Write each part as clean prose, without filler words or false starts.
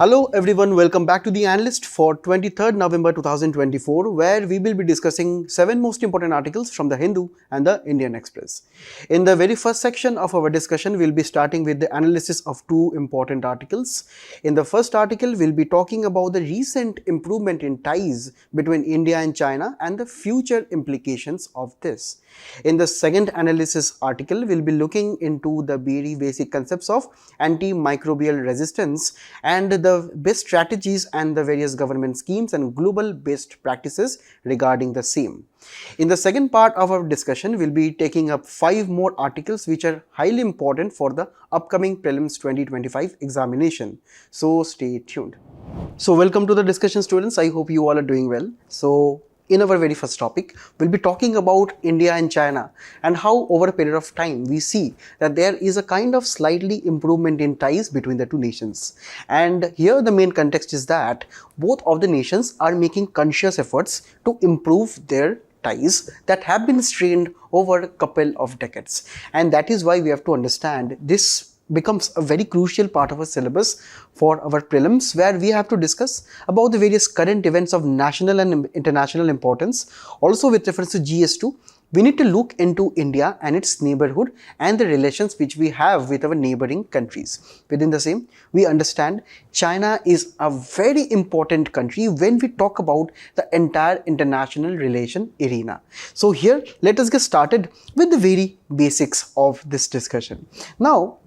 Hello everyone, welcome back to the Analyst for 23rd November 2024, where we will be discussing 7 most important articles from the Hindu and the Indian Express. In the very first section of our discussion, we'll be starting with the analysis of 2 important articles. In the first article, we'll be talking about the recent improvement in ties between India and China and the future implications of this. In the second analysis article, we'll be looking into the very basic concepts of antimicrobial resistance and the best strategies and the various government schemes and global best practices regarding the same. In the second part of our discussion, we'll be taking up 5 more articles which are highly important for the upcoming prelims 2025 examination. So stay tuned. So welcome to the discussion, students. I hope you all are doing well. So in our very first topic, we'll be talking about India and China and how over a period of time we see that there is a kind of slightly improvement in ties between the two nations. And here the main context is that both of the nations are making conscious efforts to improve their ties that have been strained over a couple of decades. And that is why we have to understand this becomes a very crucial part of our syllabus for our prelims, where we have to discuss about the various current events of national and international importance. Also with reference to GS2, we need to look into India and its neighborhood and the relations which we have with our neighboring countries. Within the same, we understand China is a very important country when we talk about the entire international relation arena. So here, let us get started with the very basics of this discussion. Now,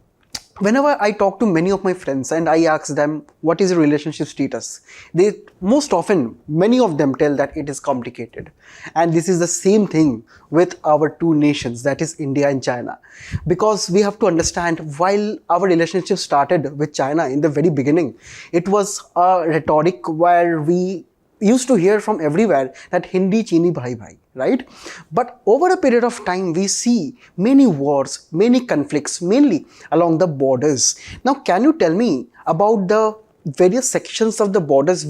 whenever I talk to many of my friends and I ask them what is a relationship status, they most often, many of them tell that it is complicated. And this is the same thing with our two nations, that is India and China. Because we have to understand, while our relationship started with China in the very beginning, it was a rhetoric where we used to hear from everywhere that Hindi Chini bhai bhai, right? But over a period of time, we see many wars, many conflicts, mainly along the borders. Now, can you tell me about the various sections of the borders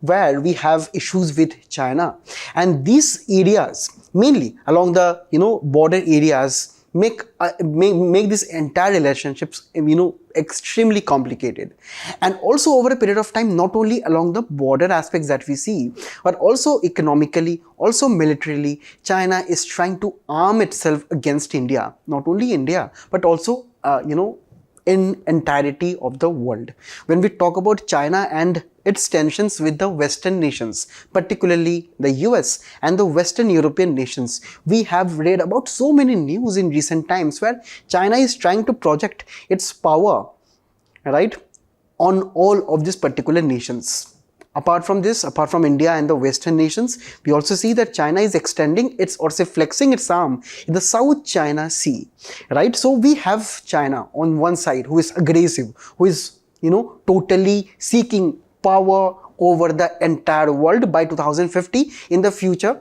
where we have issues with China? And these areas, mainly along the border areas, make this entire relationships extremely complicated. And also over a period of time, not only along the border aspects that we see, but also economically, also militarily, China is trying to arm itself against India. Not only India, but also in entirety of the world. When we talk about China and its tensions with the Western nations, particularly the US and the Western European nations, we have read about so many news in recent times where China is trying to project its power, right, on all of these particular nations. Apart from this, apart from India and the Western nations, we also see that China is extending its, or say flexing its arm in the South China Sea, right? So we have China on one side who is aggressive, who is, totally seeking power over the entire world by 2050 in the future.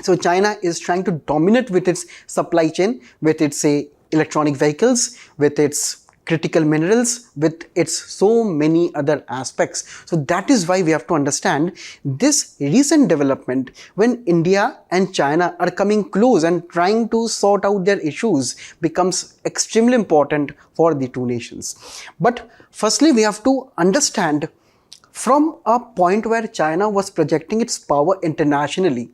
So China is trying to dominate with its supply chain, with its, say, electronic vehicles, with its critical minerals, with its so many other aspects. So that is why we have to understand this recent development when India and China are coming close and trying to sort out their issues becomes extremely important for the two nations. But firstly, we have to understand from a point where China was projecting its power internationally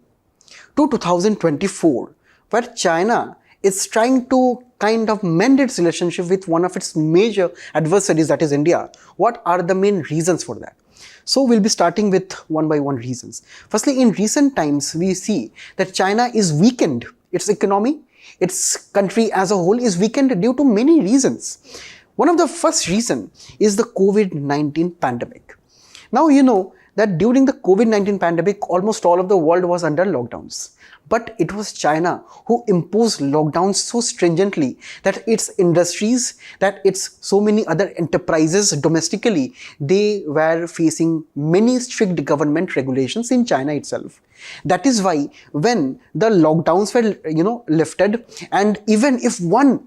to 2024, where China is trying to kind of mend its relationship with one of its major adversaries, that is India. What are the main reasons for that? So we'll be starting with one by one reasons. Firstly, in recent times, we see that China is weakened. Its economy, its country as a whole is weakened due to many reasons. One of the first reason is the COVID-19 pandemic. Now, you know that during the COVID-19 pandemic, almost all of the world was under lockdowns. But it was China who imposed lockdowns so stringently that its industries, that its so many other enterprises domestically, they were facing many strict government regulations in China itself. That is why when the lockdowns were, lifted, and even if one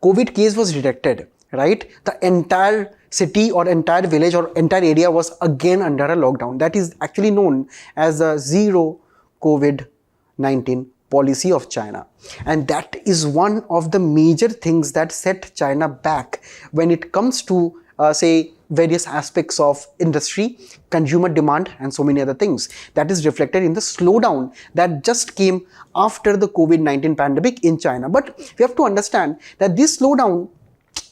COVID case was detected, right, the entire city or entire village or entire area was again under a lockdown. That is actually known as the zero COVID-19 policy of China. And that is one of the major things that set China back when it comes to say various aspects of industry, consumer demand, and so many other things. That is reflected in the slowdown that just came after the COVID-19 pandemic in China. But we have to understand that this slowdown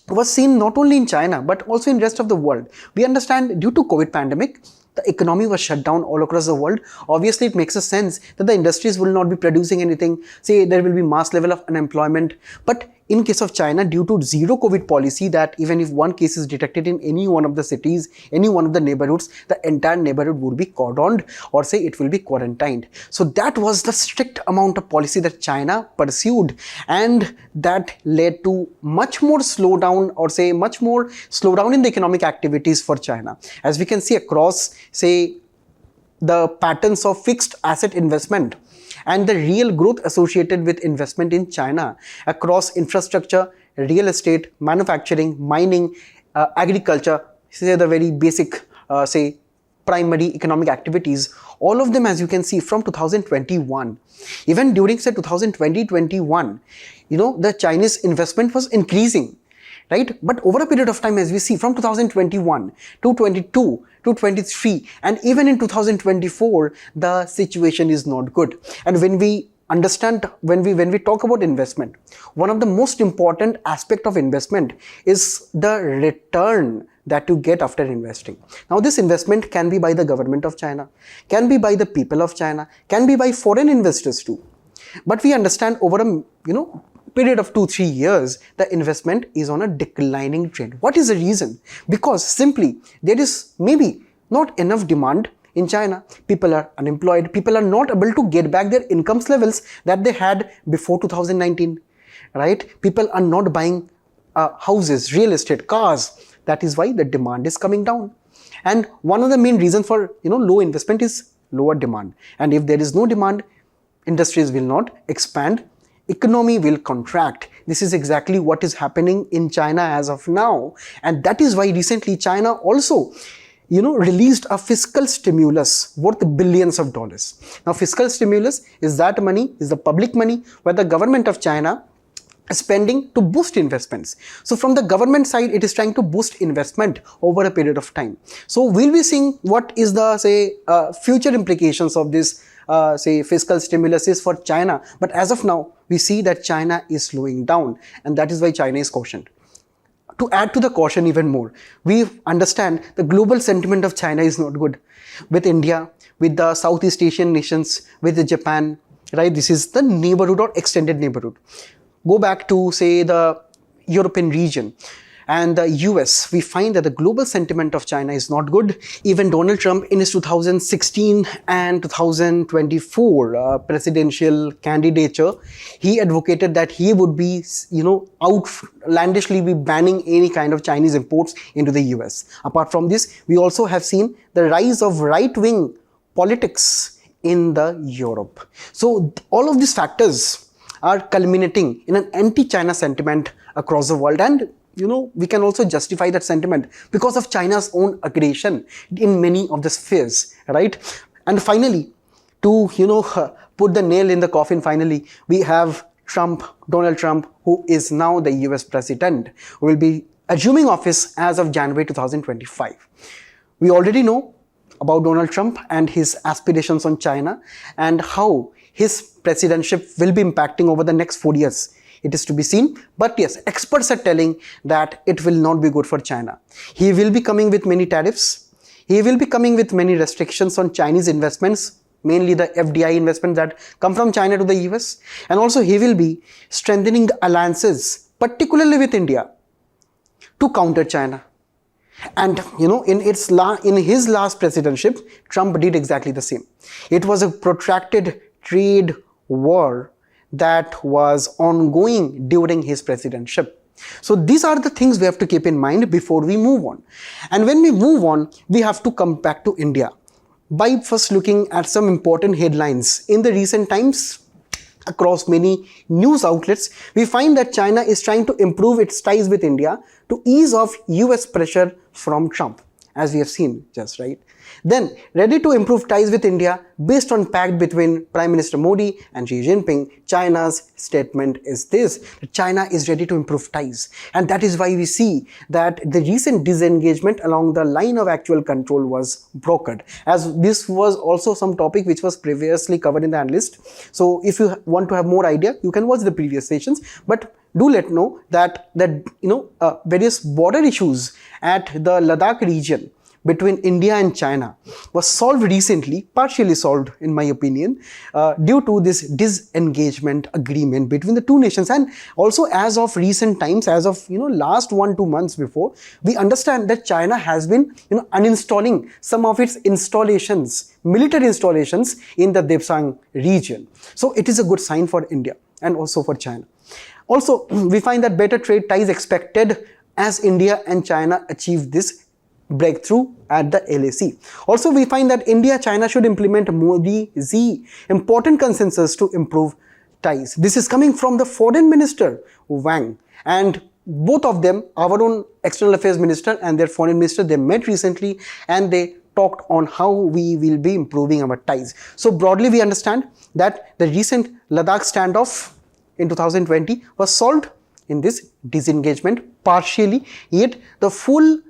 was seen not only in China but also in rest of the world. We understand due to COVID pandemic, the economy was shut down all across the world. Obviously, it makes a sense that the industries will not be producing anything. Say there will be mass level of unemployment. But in case of China, due to zero COVID policy, that even if one case is detected in any one of the cities, any one of the neighborhoods, the entire neighborhood would be cordoned, or say it will be quarantined. So that was the strict amount of policy that China pursued, and that led to much more slowdown, or say much more slowdown in the economic activities for China. As we can see across, say, the patterns of fixed asset investment and the real growth associated with investment in China across infrastructure, real estate, manufacturing, mining, agriculture, say the very basic, say, primary economic activities, all of them, as you can see, from 2021, even during, say, 2020-21, the Chinese investment was increasing, right? But over a period of time, as we see, from 2021 to 22 to 23, and even in 2024, the situation is not good. And when we understand, when we talk about investment, one of the most important aspect of investment is the return that you get after investing. Now, this investment can be by the government of China, can be by the people of China, can be by foreign investors too. But we understand over a period of 2-3 years, the investment is on a declining trend. What is the reason? Because simply there is maybe not enough demand in China. People are unemployed. People are not able to get back their incomes levels that they had before 2019, right? People are not buying houses, real estate, cars. That is why the demand is coming down. And one of the main reasons for low investment is lower demand. And if there is no demand, industries will not expand, economy will contract. This is exactly what is happening in China as of now. And that is why recently China also released a fiscal stimulus worth billions of dollars. Now, fiscal stimulus is that money, is the public money where the government of China is spending to boost investments. So from the government side, it is trying to boost investment over a period of time. So we'll be seeing what is the, say, future implications of this say fiscal stimulus is for China. But as of now, we see that China is slowing down, and that is why China is cautioned. To add to the caution even more, we understand the global sentiment of China is not good. With India, with the Southeast Asian nations, with Japan, right? This is the neighborhood or extended neighborhood. Go back to, say, the European region and the US, we find that the global sentiment of China is not good. Even Donald Trump in his 2016 and 2024 presidential candidature, he advocated that he would be, outlandishly be banning any kind of Chinese imports into the US. Apart from this, we also have seen the rise of right-wing politics in the Europe. So all of these factors are culminating in an anti-China sentiment across the world. And we can also justify that sentiment because of China's own aggression in many of the spheres, right? And finally, to put the nail in the coffin, finally, we have Donald Trump, who is now the US president, who will be assuming office as of January 2025. We already know about Donald Trump and his aspirations on China and how his presidentship will be impacting over the next 4 years. It is to be seen. But yes, experts are telling that it will not be good for China. He will be coming with many tariffs. He will be coming with many restrictions on Chinese investments, mainly the FDI investments that come from China to the US. And also he will be strengthening the alliances, particularly with India, to counter China. And in his last presidentship, Trump did exactly the same. It was a protracted trade war that was ongoing during his presidentship. So these are the things we have to keep in mind before we move on. And when we move on, we have to come back to India by first looking at some important headlines. In the recent times, across many news outlets, we find that China is trying to improve its ties with India to ease off US pressure from Trump, as we have seen just, right? Then, ready to improve ties with India based on pact between Prime Minister Modi and Xi Jinping. China's statement is this: that China is ready to improve ties, and that is why we see that the recent disengagement along the line of actual control was brokered, as this was also some topic which was previously covered in the Analyst. So if you want to have more idea, you can watch the previous sessions, but do let know that various border issues at the Ladakh region between India and China was solved recently, partially solved in my opinion, due to this disengagement agreement between the two nations. And also, as of recent times, as of last 1-2 months before, we understand that China has been uninstalling some of its installations, military installations in the Depsang region. So it is a good sign for India and also for China. Also, we find that better trade ties expected as India and China achieve this breakthrough at the LAC. Also, we find that India-China should implement Modi's important consensus to improve ties. This is coming from the Foreign Minister Wang, and both of them, our own External Affairs Minister and their Foreign Minister, they met recently and they talked on how we will be improving our ties. So broadly, we understand that the recent Ladakh standoff in 2020 was solved in this disengagement partially, yet the full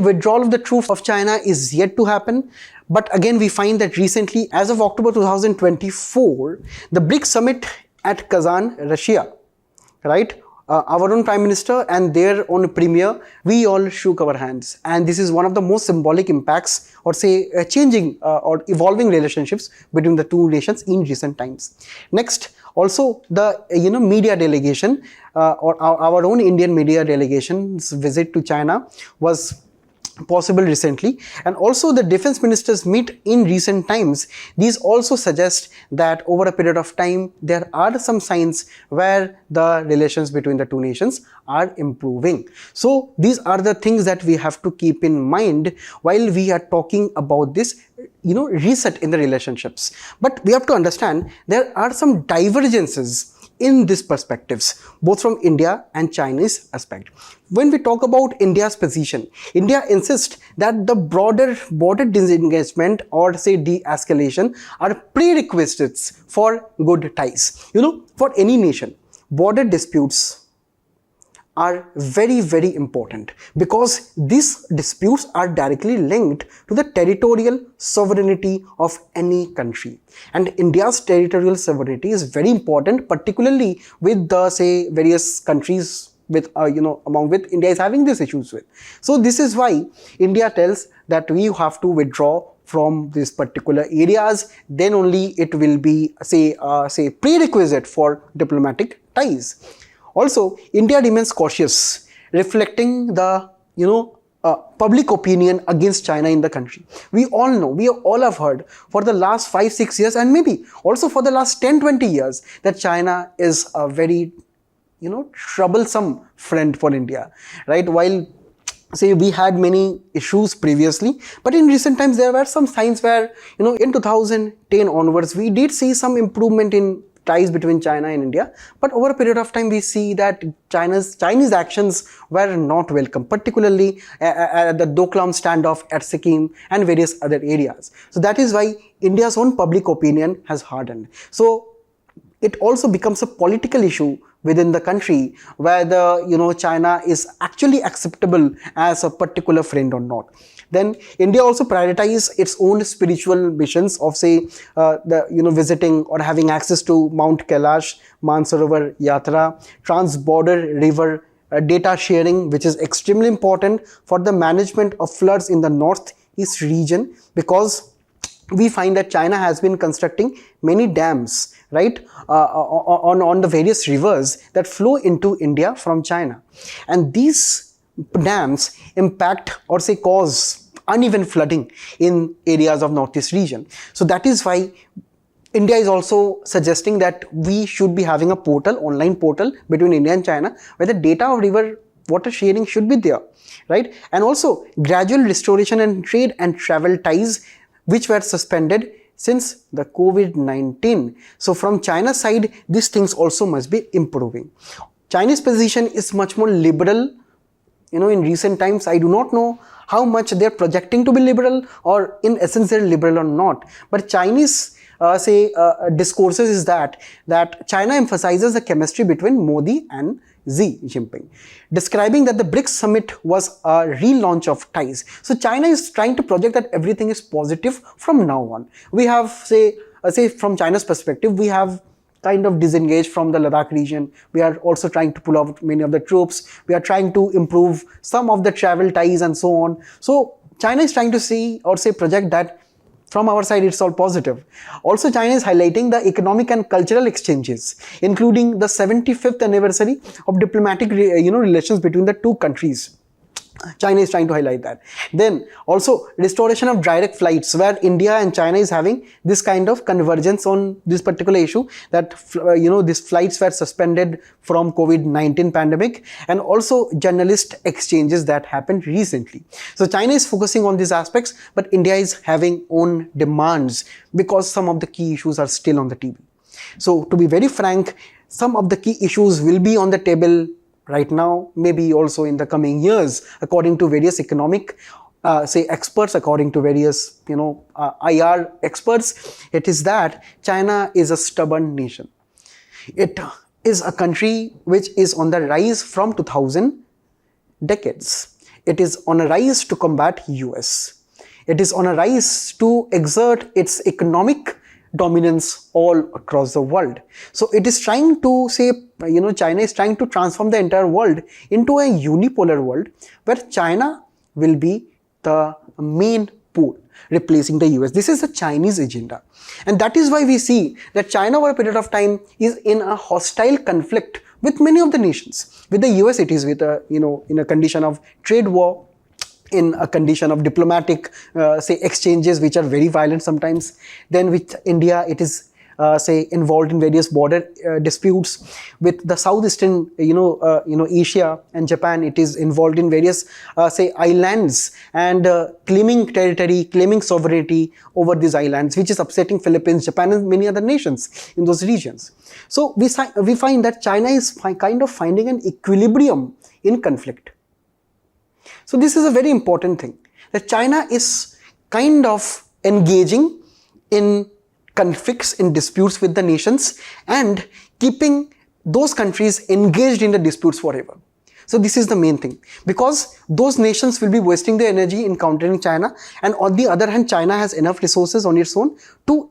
withdrawal of the troops of China is yet to happen. But again, we find that recently, as of October 2024, the BRICS summit at Kazan, Russia, right? Our own Prime Minister and their own Premier, we all shook our hands. And this is one of the most symbolic impacts, or changing or evolving relationships between the two nations in recent times. Next, also the media delegation or our own Indian media delegation's visit to China was possible recently, and also the defense ministers meet in recent times. These also suggest that over a period of time there are some signs where the relations between the two nations are improving. So these are the things that we have to keep in mind while we are talking about this reset in the relationships. But we have to understand there are some divergences in these perspectives, both from India and Chinese aspect. When we talk about India's position, India insists that the broader border disengagement or de-escalation are prerequisites for good ties. For any nation, border disputes are very, very important because these disputes are directly linked to the territorial sovereignty of any country. And India's territorial sovereignty is very important, particularly with the various countries with among which India is having these issues with. So this is why India tells that we have to withdraw from these particular areas, then only it will be prerequisite for diplomatic ties. Also, India remains cautious, reflecting the public opinion against China in the country. We all know, we all have heard for the last 5-6 years, and maybe also for the last 10-20 years, that China is a very troublesome friend for India, right? While we had many issues previously, but in recent times there were some signs where in 2010 onwards we did see some improvement in ties between China and India, but over a period of time we see that Chinese actions were not welcome, particularly at the Doklam standoff at Sikkim and various other areas. So that is why India's own public opinion has hardened. So it also becomes a political issue within the country whether China is actually acceptable as a particular friend or not. Then India also prioritizes its own spiritual missions of visiting or having access to Mount Kailash, Mansarovar Yatra, trans-border river data sharing, which is extremely important for the management of floods in the northeast region, because we find that China has been constructing many dams, right, on the various rivers that flow into India from China. And these dams impact or cause uneven flooding in areas of northeast region. So that is why India is also suggesting that we should be having a portal, online portal between India and China, where the data of river water sharing should be there, right? And also gradual restoration and trade and travel ties which were suspended since the COVID-19. So from China's side, these things also must be improving. Chinese position is much more liberal, in recent times, I do not know how much they're projecting to be liberal or in essence they're liberal or not. But Chinese discourses is that China emphasizes the chemistry between Modi and Xi Jinping, describing that the BRICS summit was a relaunch of ties. So China is trying to project that everything is positive from now on. We have from China's perspective, we have kind of disengaged from the Ladakh region. We are also trying to pull out many of the troops. We are trying to improve some of the travel ties and so on. So China is trying to see or project that from our side it's all positive. Also, China is highlighting the economic and cultural exchanges, including the 75th anniversary of diplomatic relations between the two countries. China is trying to highlight that. Then also restoration of direct flights, where India and China is having this kind of convergence on this particular issue, that these flights were suspended from COVID-19 pandemic, and also journalist exchanges that happened recently. So China is focusing on these aspects, but India is having own demands because some of the key issues are still on the table. So to be very frank, some of the key issues will be on the table right now, maybe also in the coming years, according to various economic experts, according to various IR experts. It is that China is a stubborn nation. It is a country which is on the rise from 2000 decades. It is on a rise to combat US. It is on a rise to exert its economic dominance all across the world. So it is trying to China is trying to transform the entire world into a unipolar world where China will be the main pole, replacing the US. This is the Chinese agenda. And that is why we see that China over a period of time is in a hostile conflict with many of the nations. With the US, it is with in a condition of trade war, in a condition of diplomatic exchanges which are very violent sometimes. Then with India, it is involved in various border disputes. With the southeastern Asia and Japan, it is involved in various islands and claiming territory, claiming sovereignty over these islands, which is upsetting Philippines, Japan and many other nations in those regions. So we find that China is kind of finding an equilibrium in conflict. So this is a very important thing, that China is kind of engaging in conflicts, in disputes with the nations and keeping those countries engaged in the disputes forever. So this is the main thing, because those nations will be wasting their energy in countering China, and on the other hand, China has enough resources on its own to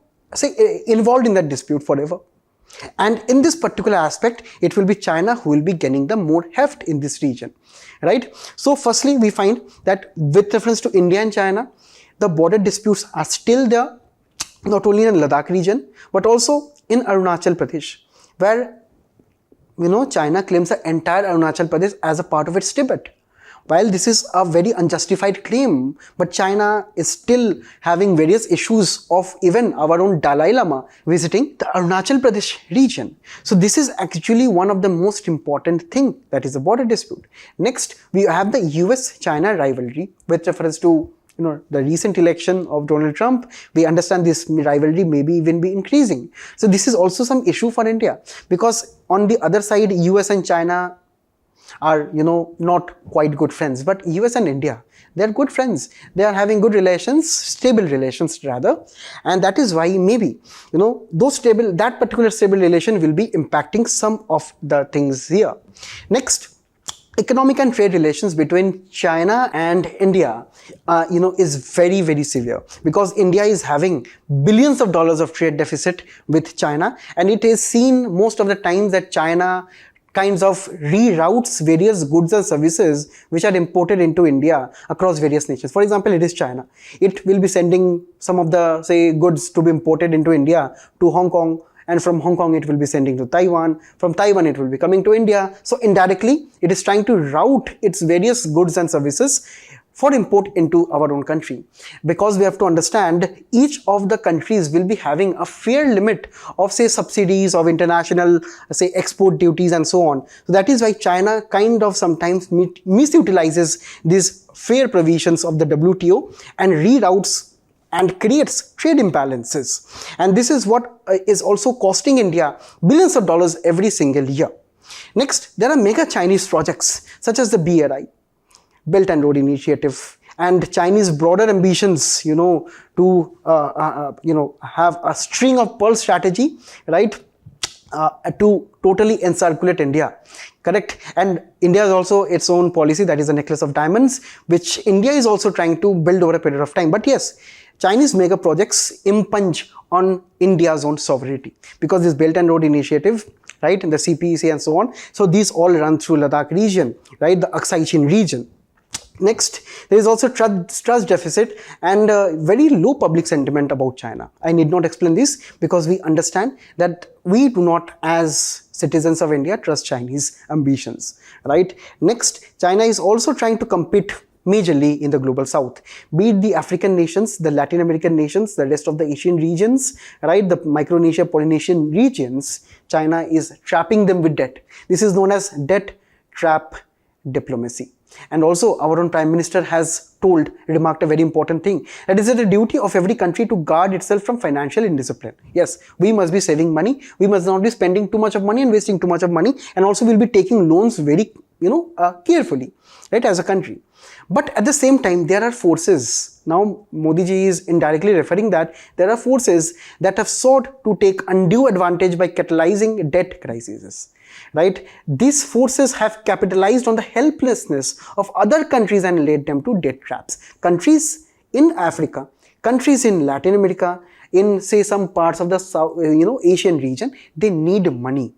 involved in that dispute forever. And in this particular aspect, it will be China who will be getting the more heft in this region, right? So firstly, we find that with reference to India and China, the border disputes are still there, not only in the Ladakh region, but also in Arunachal Pradesh, where China claims the entire Arunachal Pradesh as a part of its Tibet. While this is a very unjustified claim, but China is still having various issues of even our own Dalai Lama visiting the Arunachal Pradesh region. So this is actually one of the most important thing, that is a border dispute. Next, we have the US-China rivalry with reference to the recent election of Donald Trump. We understand this rivalry maybe even be increasing. So this is also some issue for India, because on the other side, US and China are not quite good friends, but US and India, they are good friends. They are having good relations, stable relations rather, and that is why maybe that particular stable relation will be impacting some of the things here. Next, economic and trade relations between China and India is very, very severe, because India is having billions of dollars of trade deficit with China, and it is seen most of the time that China kinds of reroutes various goods and services which are imported into India across various nations. For example, it is China. It will be sending some of the goods to be imported into India to Hong Kong, and from Hong Kong it will be sending to Taiwan. From Taiwan it will be coming to India. So indirectly it is trying to route its various goods and services for import into our own country, because we have to understand each of the countries will be having a fair limit of subsidies, of international export duties and so on. So that is why China kind of sometimes misutilizes these fair provisions of the WTO and reroutes and creates trade imbalances. And this is what is also costing India billions of dollars every single year. Next, there are mega Chinese projects such as the BRI. Belt and Road Initiative, and Chinese broader ambitions, to have a string of pearl strategy, right, to totally encirculate India. Correct. And India has also its own policy, that is a necklace of diamonds, which India is also trying to build over a period of time. But yes, Chinese mega projects impinge on India's own sovereignty, because this Belt and Road Initiative, right, and the CPEC and so on, so these all run through Ladakh region, right, the Aksai Chin region. Next, there is also trust deficit and very low public sentiment about China. I need not explain this, because we understand that we do not, as citizens of India, trust Chinese ambitions, right? Next, China is also trying to compete majorly in the global south, be it the African nations, the Latin American nations, the rest of the Asian regions, right, the Micronesia, Polynesian regions. China is trapping them with debt. This is known as debt trap diplomacy. And also our own Prime Minister has remarked a very important thing, that is the duty of every country to guard itself from financial indiscipline. Yes, we must be saving money, we must not be spending too much of money and wasting too much of money, and also we'll be taking loans very carefully, right, as a country. But at the same time, there are forces. Now Modi ji is indirectly referring that there are forces that have sought to take undue advantage by catalyzing debt crises. Right? These forces have capitalized on the helplessness of other countries and led them to debt traps. Countries in Africa, countries in Latin America, in say some parts of the South, Asian region, they need money.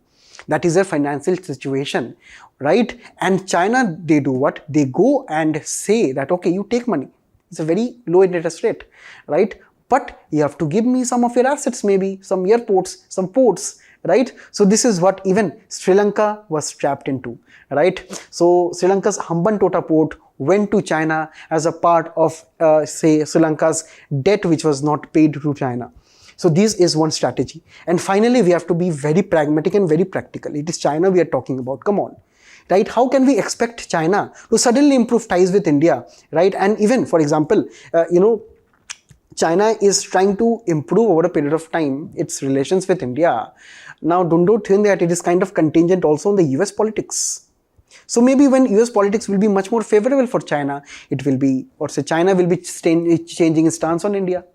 That is their financial situation, right? And China, they do what? They go and say that, okay, you take money. It's a very low interest rate, right? But you have to give me some of your assets, maybe some airports, some ports, right? So this is what even Sri Lanka was trapped into, right? So Sri Lanka's Hambantota port went to China as a part of, say, Sri Lanka's debt which was not paid to China. So this is one strategy. And finally, we have to be very pragmatic and very practical. It is China we are talking about. Come on. Right? How can we expect China to suddenly improve ties with India? Right? And even, for example, China is trying to improve over a period of time its relations with India. Now, don't think that it is kind of contingent also on the US politics. So maybe when US politics will be much more favorable for China, it will be, or say China will be changing its stance on India.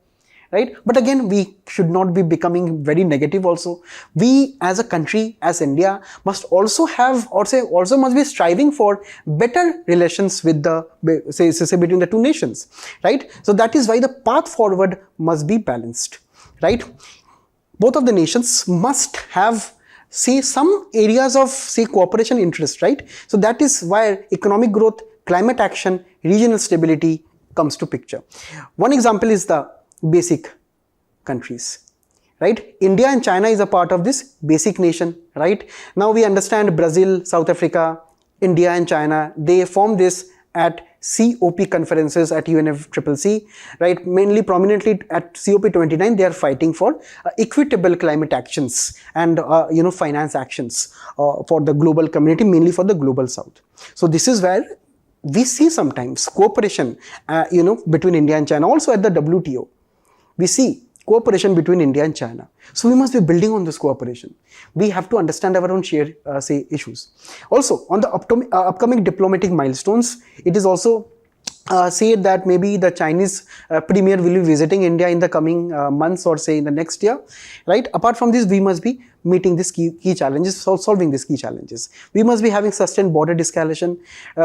Right? But again, we should not be becoming very negative also. We as a country, as India, must also have, or say also must be striving for better relations with the, say between the two nations. Right? So that is why the path forward must be balanced. Right? Both of the nations must have, say, some areas of, say, cooperation interest, right? So that is why economic growth, climate action, regional stability comes to picture. One example is the basic countries, right? India and China is a part of this basic nation, right? Now we understand Brazil, South Africa, India and China, they form this at COP conferences at UNFCCC, right? Mainly prominently at COP 29, they are fighting for equitable climate actions and finance actions for the global community, mainly for the global south. So this is where we see sometimes cooperation, between India and China. Also at the WTO, we see cooperation between India and China. So we must be building on this cooperation. We have to understand our own shared, issues. Also, on the upcoming diplomatic milestones, it is also said that maybe the Chinese premier will be visiting India in the coming months, or say in the next year, right? Apart from this, we must be meeting these key challenges, solving these key challenges. We must be having sustained border de-escalation,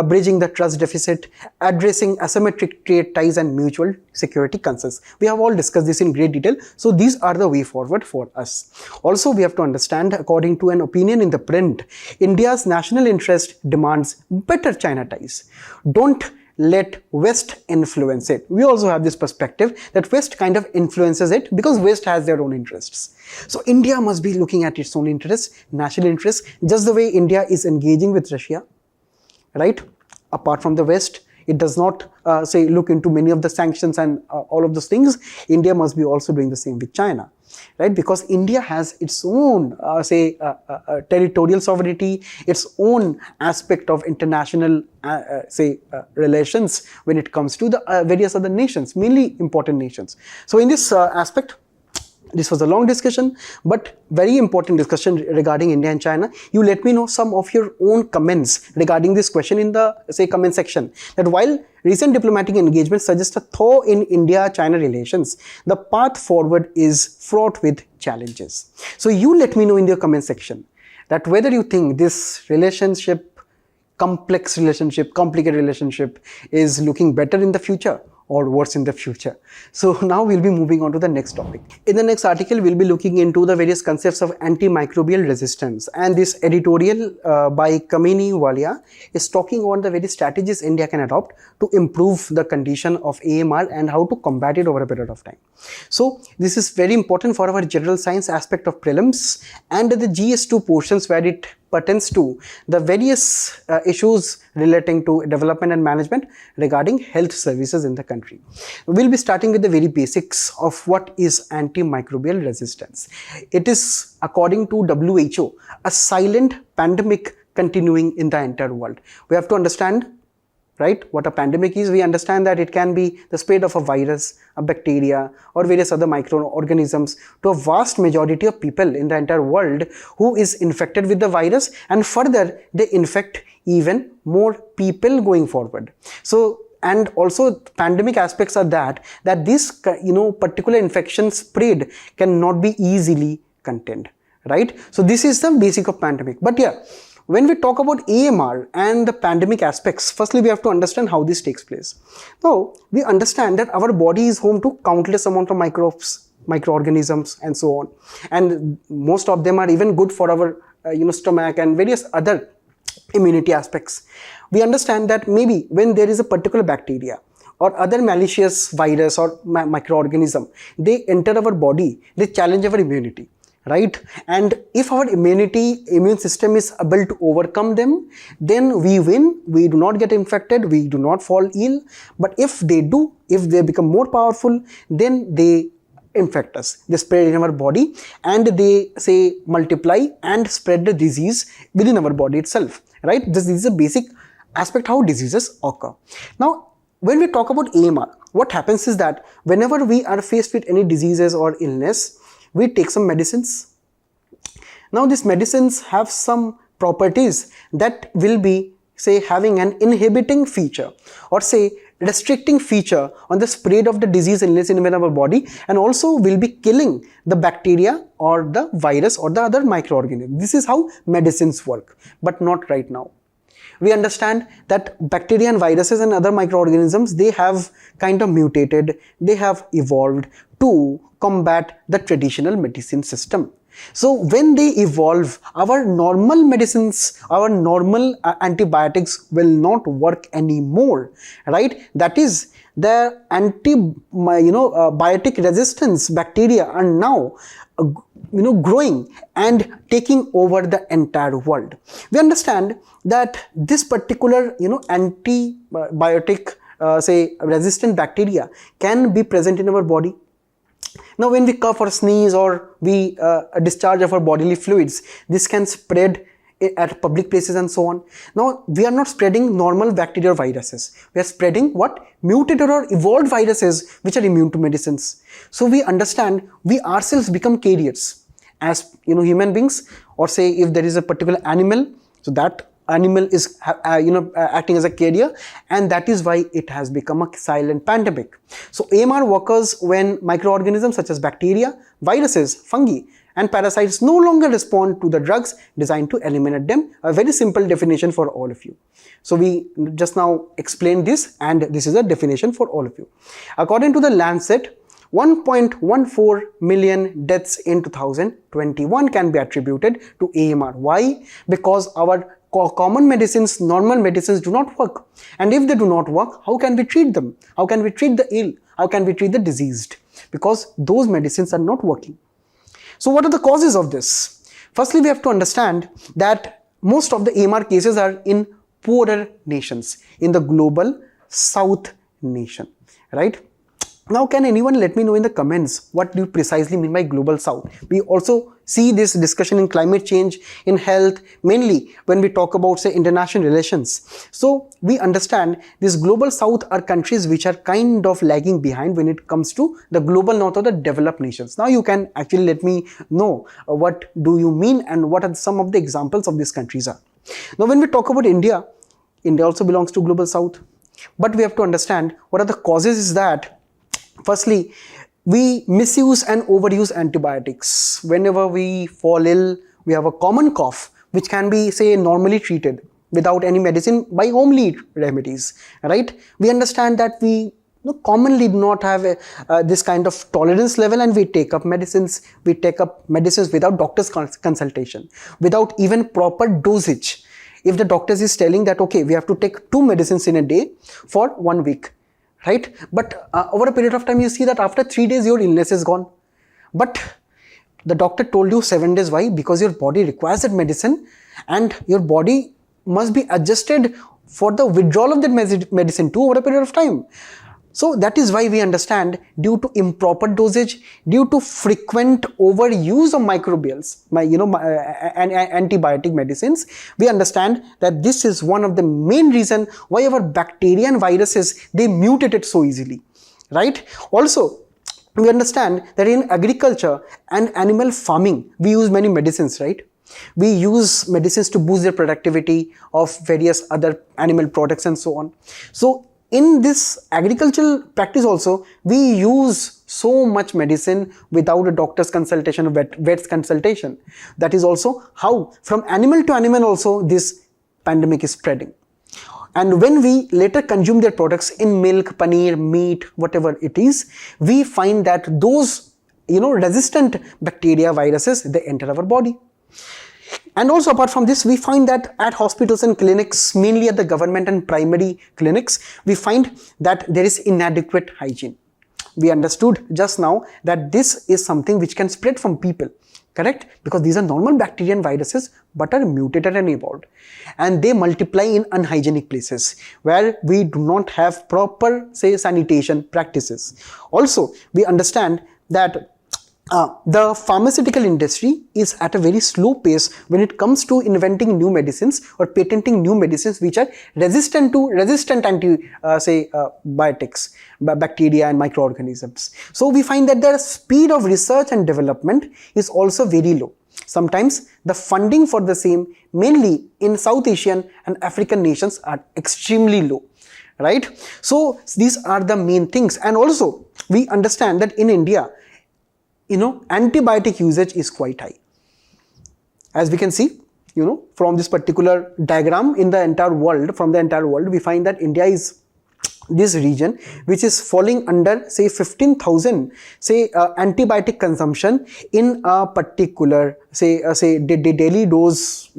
bridging the trust deficit, addressing asymmetric trade ties and mutual security concerns. We have all discussed this in great detail. So these are the way forward for us. Also, we have to understand, according to an opinion in the print, India's national interest demands better China ties. Don't let West influence it. We also have this perspective that West kind of influences it because West has their own interests. So India must be looking at its own interests, national interests, just the way India is engaging with Russia, right? Apart from the West, it does not look into many of the sanctions and all of those things. India must be also doing the same with China, right? Because India has its own, territorial sovereignty, its own aspect of international, relations when it comes to the various other nations, mainly important nations. So in this aspect, This was a long discussion, but very important discussion regarding India and China. You let me know some of your own comments regarding this question in the comment section. That while recent diplomatic engagements suggest a thaw in India-China relations, the path forward is fraught with challenges. So you let me know in the comment section that whether you think this relationship, complex relationship, complicated relationship is looking better in the future or worse in the future. So now we'll be moving on to the next topic. In the next article, we'll be looking into the various concepts of antimicrobial resistance, and this editorial by Kamini Walia is talking about the various strategies India can adopt to improve the condition of AMR and how to combat it over a period of time. So this is very important for our general science aspect of prelims and the GS2 portions where it pertains to the various issues relating to development and management regarding health services in the country. We'll be starting with the very basics of what is antimicrobial resistance. It is, according to WHO, a silent pandemic continuing in the entire world. We have to understand, right, what a pandemic is. We understand that it can be the spread of a virus, a bacteria, or various other microorganisms to a vast majority of people in the entire world who is infected with the virus, and further they infect even more people going forward. So, and also pandemic aspects are that this particular infection spread cannot be easily contained, right? So this is the basic of pandemic. But yeah, when we talk about AMR and the pandemic aspects, firstly we have to understand how this takes place. Now, we understand that our body is home to countless amount of microbes, microorganisms and so on. And most of them are even good for our stomach and various other immunity aspects. We understand that maybe when there is a particular bacteria or other malicious virus or microorganism, they enter our body, they challenge our immunity. Right? And if our immune system is able to overcome them, then we win, we do not get infected, we do not fall ill. But if they do, if they become more powerful, then they infect us, they spread in our body, and they multiply and spread the disease within our body itself, right? This is a basic aspect how diseases occur. Now, when we talk about AMR, what happens is that whenever we are faced with any diseases or illness, we take some medicines. Now these medicines have some properties that will be having an inhibiting feature or restricting feature on the spread of the disease illness in our body, and also will be killing the bacteria or the virus or the other microorganism. This is how medicines work, but not right now. We understand that bacteria and viruses and other microorganisms, they have kind of mutated, they have evolved to combat the traditional medicine system. So when they evolve, our normal medicines, our normal antibiotics will not work anymore, right? That is, the biotic resistance bacteria are now growing and taking over the entire world. We understand that this particular antibiotic resistant bacteria can be present in our body. Now when we cough or sneeze or we discharge of our bodily fluids, this can spread at public places and so on. Now we are not spreading normal bacteria or viruses, we are spreading what? Mutated or evolved viruses which are immune to medicines. So we understand we ourselves become carriers as human beings, or if there is a particular animal, so that animal is acting as a carrier, and that is why it has become a silent pandemic. So AMR occurs when microorganisms such as bacteria, viruses, fungi and parasites no longer respond to the drugs designed to eliminate them. A very simple definition for all of you. So we just now explained this, and this is a definition for all of you. According to the Lancet, 1.14 million deaths in 2021 can be attributed to AMR. Why? Because our common medicines, normal medicines do not work. And if they do not work, how can we treat them? How can we treat the ill? How can we treat the diseased? Because those medicines are not working. So what are the causes of this? Firstly, we have to understand that most of the AMR cases are in poorer nations, in the global south nation, right? Now, can anyone let me know in the comments what do you precisely mean by global south? We also see this discussion in climate change, in health, mainly when we talk about, say, international relations. So we understand this global south are countries which are kind of lagging behind when it comes to the global north or the developed nations. Now you can actually let me know what do you mean and what are some of the examples of these countries are. Now when we talk about India, India also belongs to global south, but we have to understand what are the causes is that firstly, we misuse and overuse antibiotics. Whenever we fall ill, we have a common cough, which can be, say, normally treated without any medicine by homely remedies, right? We understand that we commonly do not have this kind of tolerance level, and we take up medicines. We take up medicines without doctor's consultation, without even proper dosage. If the doctor is telling that, okay, we have to take 2 medicines in a day for 1 week, right? But over a period of time, you see that after 3 days, your illness is gone. But the doctor told you 7 days. Why? Because your body requires that medicine, and your body must be adjusted for the withdrawal of that medicine too over a period of time. So that is why we understand, due to improper dosage, due to frequent overuse of microbials, antibiotic medicines, we understand that this is one of the main reason why our bacteria and viruses, they mutated so easily, right? Also, we understand that in agriculture and animal farming, we use many medicines, right? We use medicines to boost the productivity of various other animal products and so on. So in this agricultural practice also, we use so much medicine without a doctor's consultation or vet's consultation. That is also how from animal to animal also this pandemic is spreading. And when we later consume their products in milk, paneer, meat, whatever it is, we find that those resistant bacteria, viruses, they enter our body. And also apart from this, we find that at hospitals and clinics, mainly at the government and primary clinics, we find that there is inadequate hygiene. We understood just now that this is something which can spread from people, correct? Because these are normal bacteria and viruses but are mutated and evolved. And they multiply in unhygienic places where we do not have proper, say, sanitation practices. Also, we understand that the pharmaceutical industry is at a very slow pace when it comes to inventing new medicines or patenting new medicines which are resistant biotics, bacteria and microorganisms. So we find that the speed of research and development is also very low. Sometimes the funding for the same, mainly in South Asian and African nations, are extremely low, right? So these are the main things. And also we understand that in India, antibiotic usage is quite high. As we can see, from this particular diagram from the entire world, we find that India is this region which is falling under, say, 15,000, say, antibiotic consumption in a particular, say, daily dose,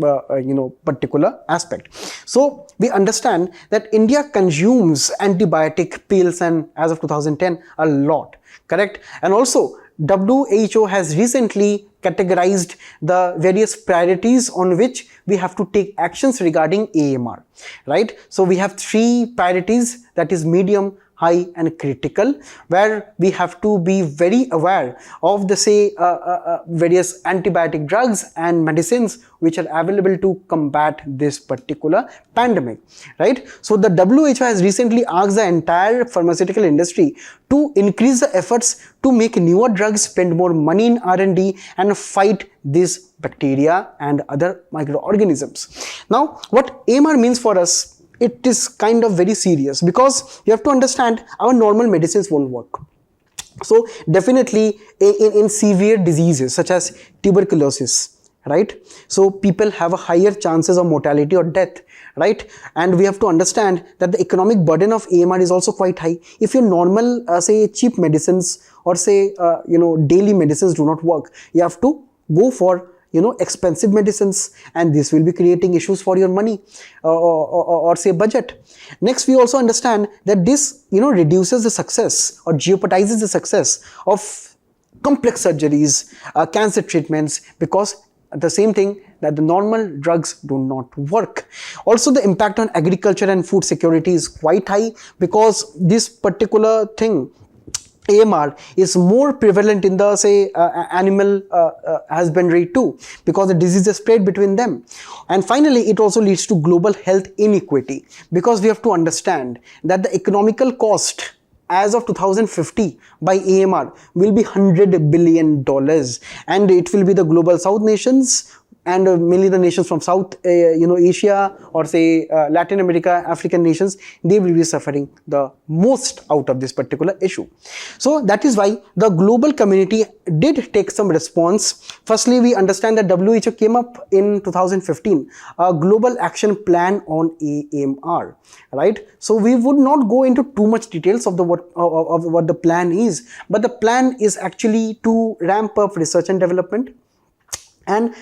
particular aspect. So we understand that India consumes antibiotic pills, and as of 2010, a lot, correct? And also, WHO has recently categorized the various priorities on which we have to take actions regarding AMR, right? So we have 3 priorities, that is medium, high and critical, where we have to be very aware of the, say, various antibiotic drugs and medicines which are available to combat this particular pandemic, right? So the WHO has recently asked the entire pharmaceutical industry to increase the efforts to make newer drugs, spend more money in R&D and fight this bacteria and other microorganisms. Now, what AMR means for us, it is kind of very serious, because you have to understand our normal medicines won't work. So definitely in severe diseases such as tuberculosis, right? So people have a higher chances of mortality or death, right? And we have to understand that the economic burden of AMR is also quite high. If your normal, say, cheap medicines or, say, daily medicines do not work, you have to go for expensive medicines, and this will be creating issues for your money or say budget. Next, we also understand that this reduces the success or jeopardizes the success of complex surgeries, cancer treatments, because the same thing that the normal drugs do not work. Also, the impact on agriculture and food security is quite high, because this particular thing AMR is more prevalent in the animal husbandry too, because the diseases spread between them. And finally, it also leads to global health inequity, because we have to understand that the economical cost as of 2050 by AMR will be $100 billion, and it will be the global South nations and mainly the nations from South Asia, or Latin America, African nations, they will be suffering the most out of this particular issue. So that is why the global community did take some response. Firstly, we understand that WHO came up in 2015 a global action plan on AMR, right? So we would not go into too much details of what the plan is, but the plan is actually to ramp up research and development, and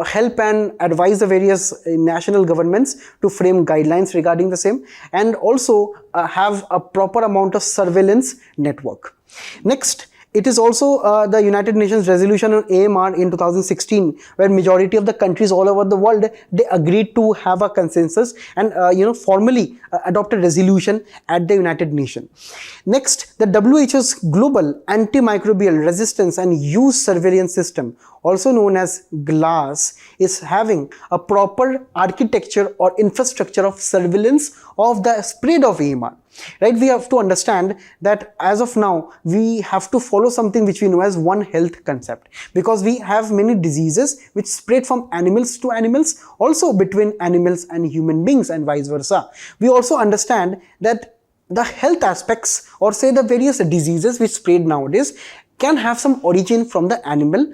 help and advise the various national governments to frame guidelines regarding the same, and also have a proper amount of surveillance network. Next, it is also the United Nations resolution on AMR in 2016, where majority of the countries all over the world, they agreed to have a consensus and formally adopt a resolution at the United Nations. Next, the WHO's global antimicrobial resistance and use surveillance system, also known as GLASS, is having a proper architecture or infrastructure of surveillance of the spread of AMR. Right, we have to understand that as of now we have to follow something which we know as One Health concept, because we have many diseases which spread from animals to animals, also between animals and human beings, and vice versa. We also understand that the health aspects, or the various diseases which spread nowadays, can have some origin from the animal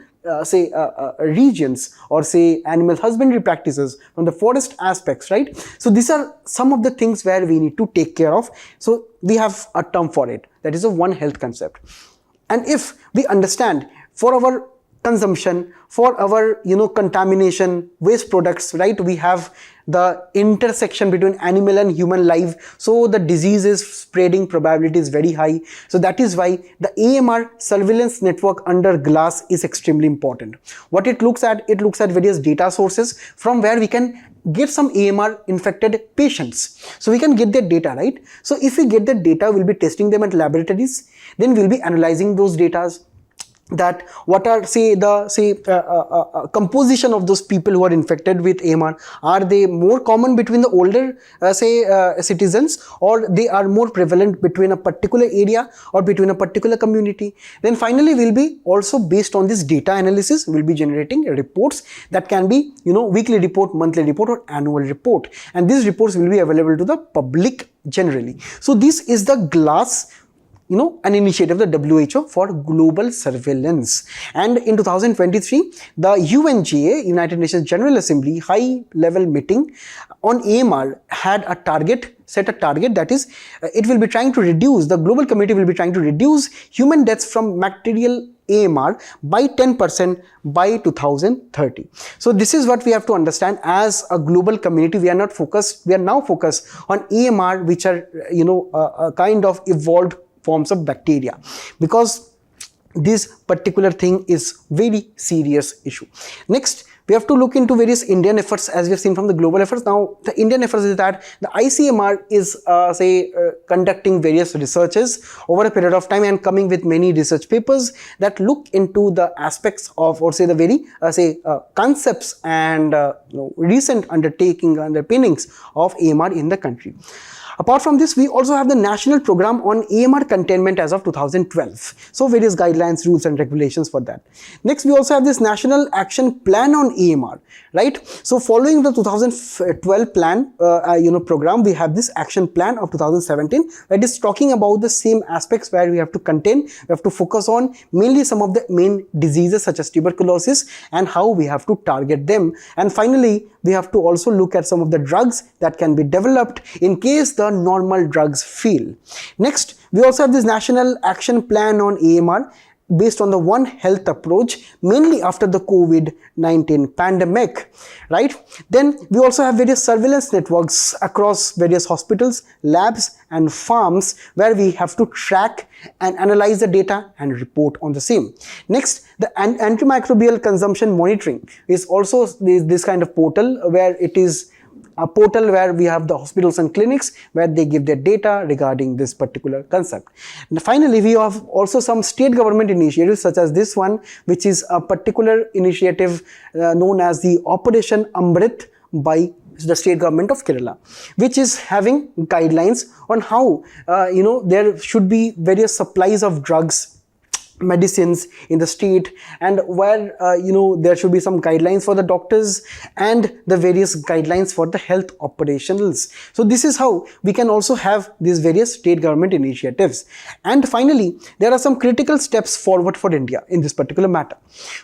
regions, or animal husbandry practices, from the forest aspects, right? So these are some of the things where we need to take care of. So we have a term for it, that is a One Health concept. And if we understand, for our consumption, for our contamination, waste products, right, we have the intersection between animal and human life, so the diseases spreading probability is very high. So that is why the AMR surveillance network under GLASS is extremely important. What it looks at various data sources from where we can get some AMR infected patients, so we can get their data, right? So if we get the data, we'll be testing them at laboratories, then we'll be analyzing those data, that what are the composition of those people who are infected with AMR. Are they more common between the older citizens, or they are more prevalent between a particular area or between a particular community? Then finally, we'll be also, based on this data analysis, we'll be generating reports that can be weekly report, monthly report, or annual report, and these reports will be available to the public generally. So this is the GLASS, an initiative of the WHO for global surveillance. And in 2023, the UNGA, United Nations General Assembly, high level meeting on AMR had set a target, that is, it will be trying to reduce, the global community will be trying to reduce human deaths from bacterial AMR by 10% by 2030. So this is what we have to understand as a global community. We are now focused on AMR, which are a kind of evolved forms of bacteria, because this particular thing is very serious issue. Next, we have to look into various Indian efforts, as we have seen from the global efforts. Now, the Indian efforts is that the ICMR is conducting various researches over a period of time and coming with many research papers that look into the aspects of, or the very concepts and recent underpinnings of AMR in the country. Apart from this, we also have the national program on AMR containment as of 2012. So various guidelines, rules and regulations for that. Next, we also have this national action plan on AMR, right? So following the 2012 plan, program, we have this action plan of 2017 that is talking about the same aspects where we have to contain, we have to focus on mainly some of the main diseases such as tuberculosis and how we have to target them. And finally, we have to also look at some of the drugs that can be developed in case the normal drugs fail. Next, we also have this national action plan on AMR based on the One Health approach, mainly after the COVID-19 pandemic, right? Then we also have various surveillance networks across various hospitals, labs and farms where we have to track and analyze the data and report on the same. Next, the antimicrobial consumption monitoring is also this kind of portal where it is a portal where we have the hospitals and clinics where they give their data regarding this particular concept. And finally, we have also some state government initiatives such as this one, which is a particular initiative known as the Operation Amrit by the state government of Kerala, which is having guidelines on how there should be various supplies of drugs, medicines in the state, and where there should be some guidelines for the doctors and the various guidelines for the health operationals. So this is how we can also have these various state government initiatives. And finally, there are some critical steps forward for India in this particular matter,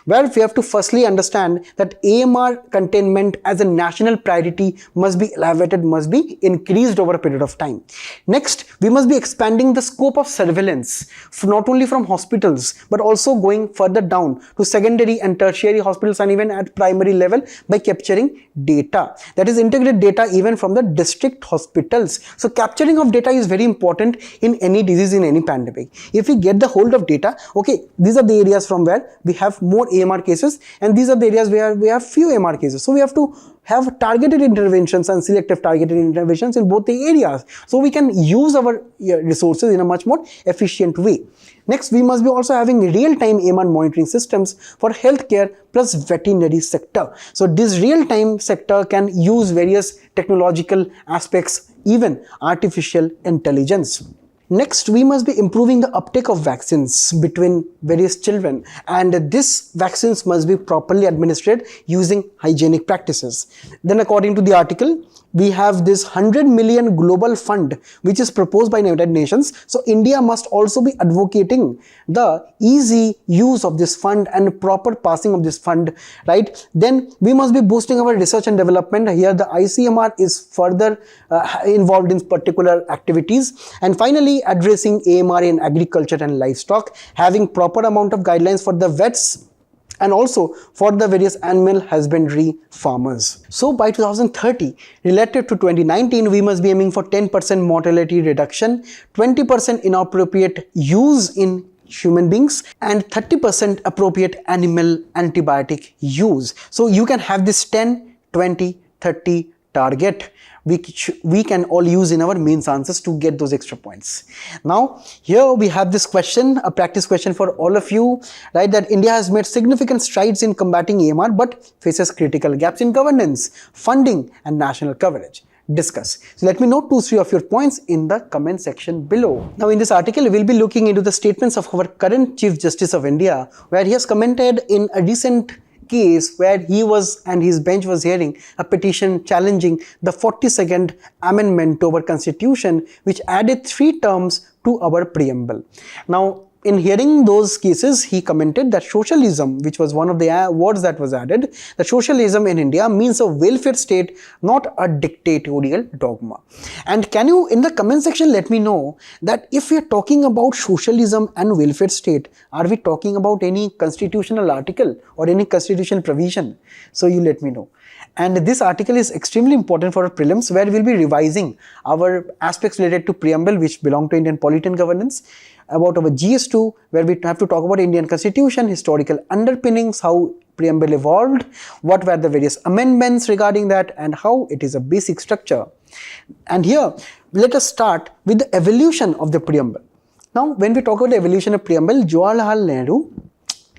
where we have to firstly understand that AMR containment as a national priority must be elevated, must be increased over a period of time. Next, we must be expanding the scope of surveillance, not only from hospitals but also going further down to secondary and tertiary hospitals and even at primary level by capturing data, that is integrated data even from the district hospitals. So capturing of data is very important in any disease, in any pandemic. If we get the hold of data, okay, these are the areas from where we have more AMR cases and these are the areas where we have few AMR cases. So we have to have targeted interventions and selective targeted interventions in both the areas, so we can use our resources in a much more efficient way. Next, we must be also having real-time AMR monitoring systems for healthcare plus veterinary sector. So this real-time sector can use various technological aspects, even artificial intelligence. Next, we must be improving the uptake of vaccines between various children, and these vaccines must be properly administered using hygienic practices. Then according to the article, we have this 100 million global fund which is proposed by United Nations. So India must also be advocating the easy use of this fund and proper passing of this fund, right? Then we must be boosting our research and development. Here the ICMR is further involved in particular activities. And finally, addressing AMR in agriculture and livestock, having proper amount of guidelines for the vets and also for the various animal husbandry farmers. So by 2030, relative to 2019, we must be aiming for 10% mortality reduction, 20% inappropriate use in human beings, and 30% appropriate animal antibiotic use. So you can have this 10, 20, 30 target we can all use in our mains answers to get those extra points. Now here we have this question, a practice question for all of you, right? That India has made significant strides in combating AMR but faces critical gaps in governance, funding and national coverage. Discuss. So let me know 2-3 of your points in the comment section below. Now in this article, we will be looking into the statements of our current Chief Justice of India, where he has commented in a recent case where he was and his bench was hearing a petition challenging the 42nd amendment to our constitution, which added 3 terms to our preamble. Now in hearing those cases, he commented that socialism, which was one of the words that was added, that socialism in India means a welfare state, not a dictatorial dogma. And can you in the comment section let me know that if we are talking about socialism and welfare state, are we talking about any constitutional article or any constitutional provision? So you let me know. And this article is extremely important for our prelims, where we'll be revising our aspects related to preamble, which belong to Indian polity and governance, about our GS2, where we have to talk about Indian constitution, historical underpinnings, how preamble evolved, what were the various amendments regarding that, and how it is a basic structure. And here, let us start with the evolution of the preamble. Now, when we talk about the evolution of preamble, Jawaharlal Nehru,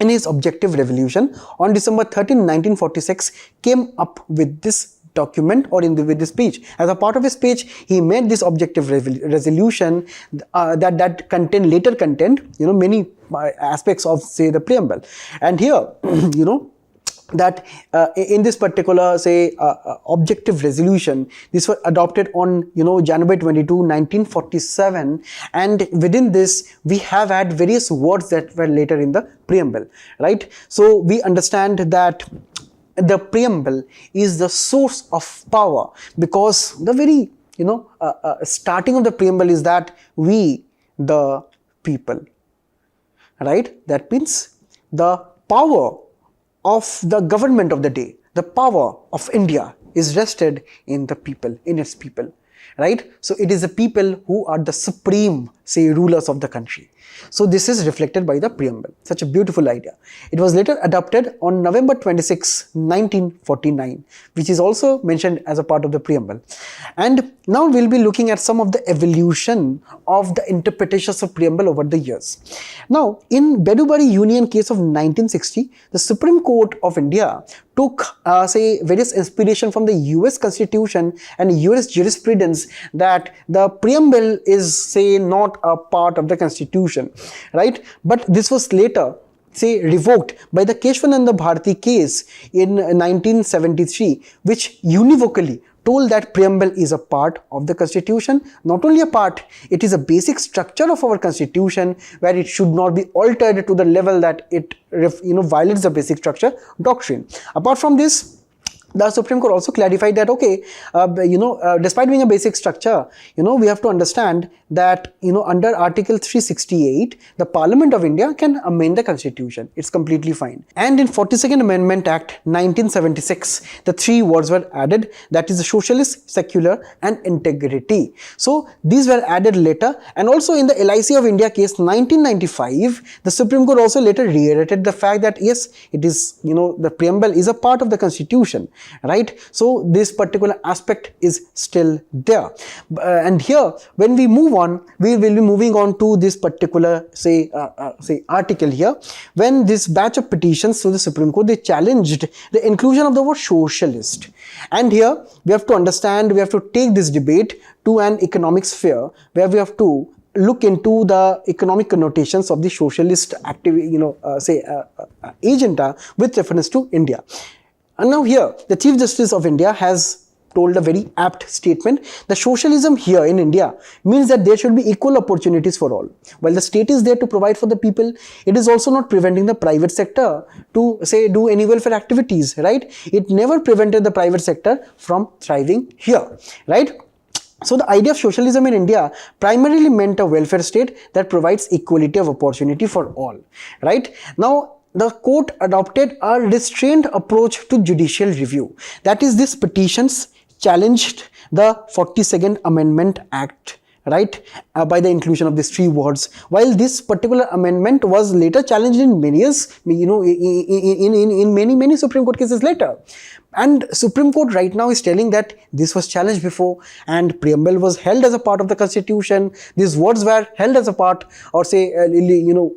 in his objective revolution on December 13, 1946, came up with this document or with this speech. As a part of his speech, he made this objective resolution that later contained many aspects of, say, the preamble. And here, that in this particular, say, objective resolution, this was adopted on January 22, 1947, and within this we have had various words that were later in the preamble, right? So we understand that the preamble is the source of power, because the very starting of the preamble is that we the people, right? That means the power of the government of the day, the power of India is rested in the people, in its people, right? So it is the people who are the supreme say rulers of the country. So this is reflected by the preamble. Such a beautiful idea. It was later adopted on November 26, 1949, which is also mentioned as a part of the preamble. And now we'll be looking at some of the evolution of the interpretations of preamble over the years. Now, in Bedubari Union case of 1960, the Supreme Court of India took say various inspiration from the US Constitution and US jurisprudence that the preamble is say not a part of the Constitution, right? But this was later say revoked by the Keshwananda Bharati case in 1973, which univocally told that preamble is a part of the Constitution. Not only a part, it is a basic structure of our Constitution where it should not be altered to the level that it violates the basic structure doctrine. Apart from this, the Supreme Court also clarified that okay, despite being a basic structure, we have to understand that under Article 368, the Parliament of India can amend the Constitution. It's completely fine. And in 42nd Amendment Act 1976, the three words were added, that is the socialist, secular and integrity. So these were added later, and also in the LIC of India case 1995, the Supreme Court also later reiterated the fact that yes, it is the preamble is a part of the Constitution, right? So this particular aspect is still there. And here when we move on, we will be moving on to this particular say article here, when this batch of petitions to the Supreme Court, they challenged the inclusion of the word socialist. And here we have to understand, we have to take this debate to an economic sphere where we have to look into the economic connotations of the socialist agenda with reference to India. And now here the Chief Justice of India has told a very apt statement. The socialism here in India means that there should be equal opportunities for all. While the state is there to provide for the people, it is also not preventing the private sector to say do any welfare activities, right? It never prevented the private sector from thriving here, right? So the idea of socialism in India primarily meant a welfare state that provides equality of opportunity for all, right? Now, the court adopted a restrained approach to judicial review. That is, these petitions challenged the 42nd Amendment Act, right, by the inclusion of these three words. While this particular amendment was later challenged in many years, in many Supreme Court cases later. And Supreme Court right now is telling that this was challenged before and preamble was held as a part of the Constitution. These words were held as a part or say,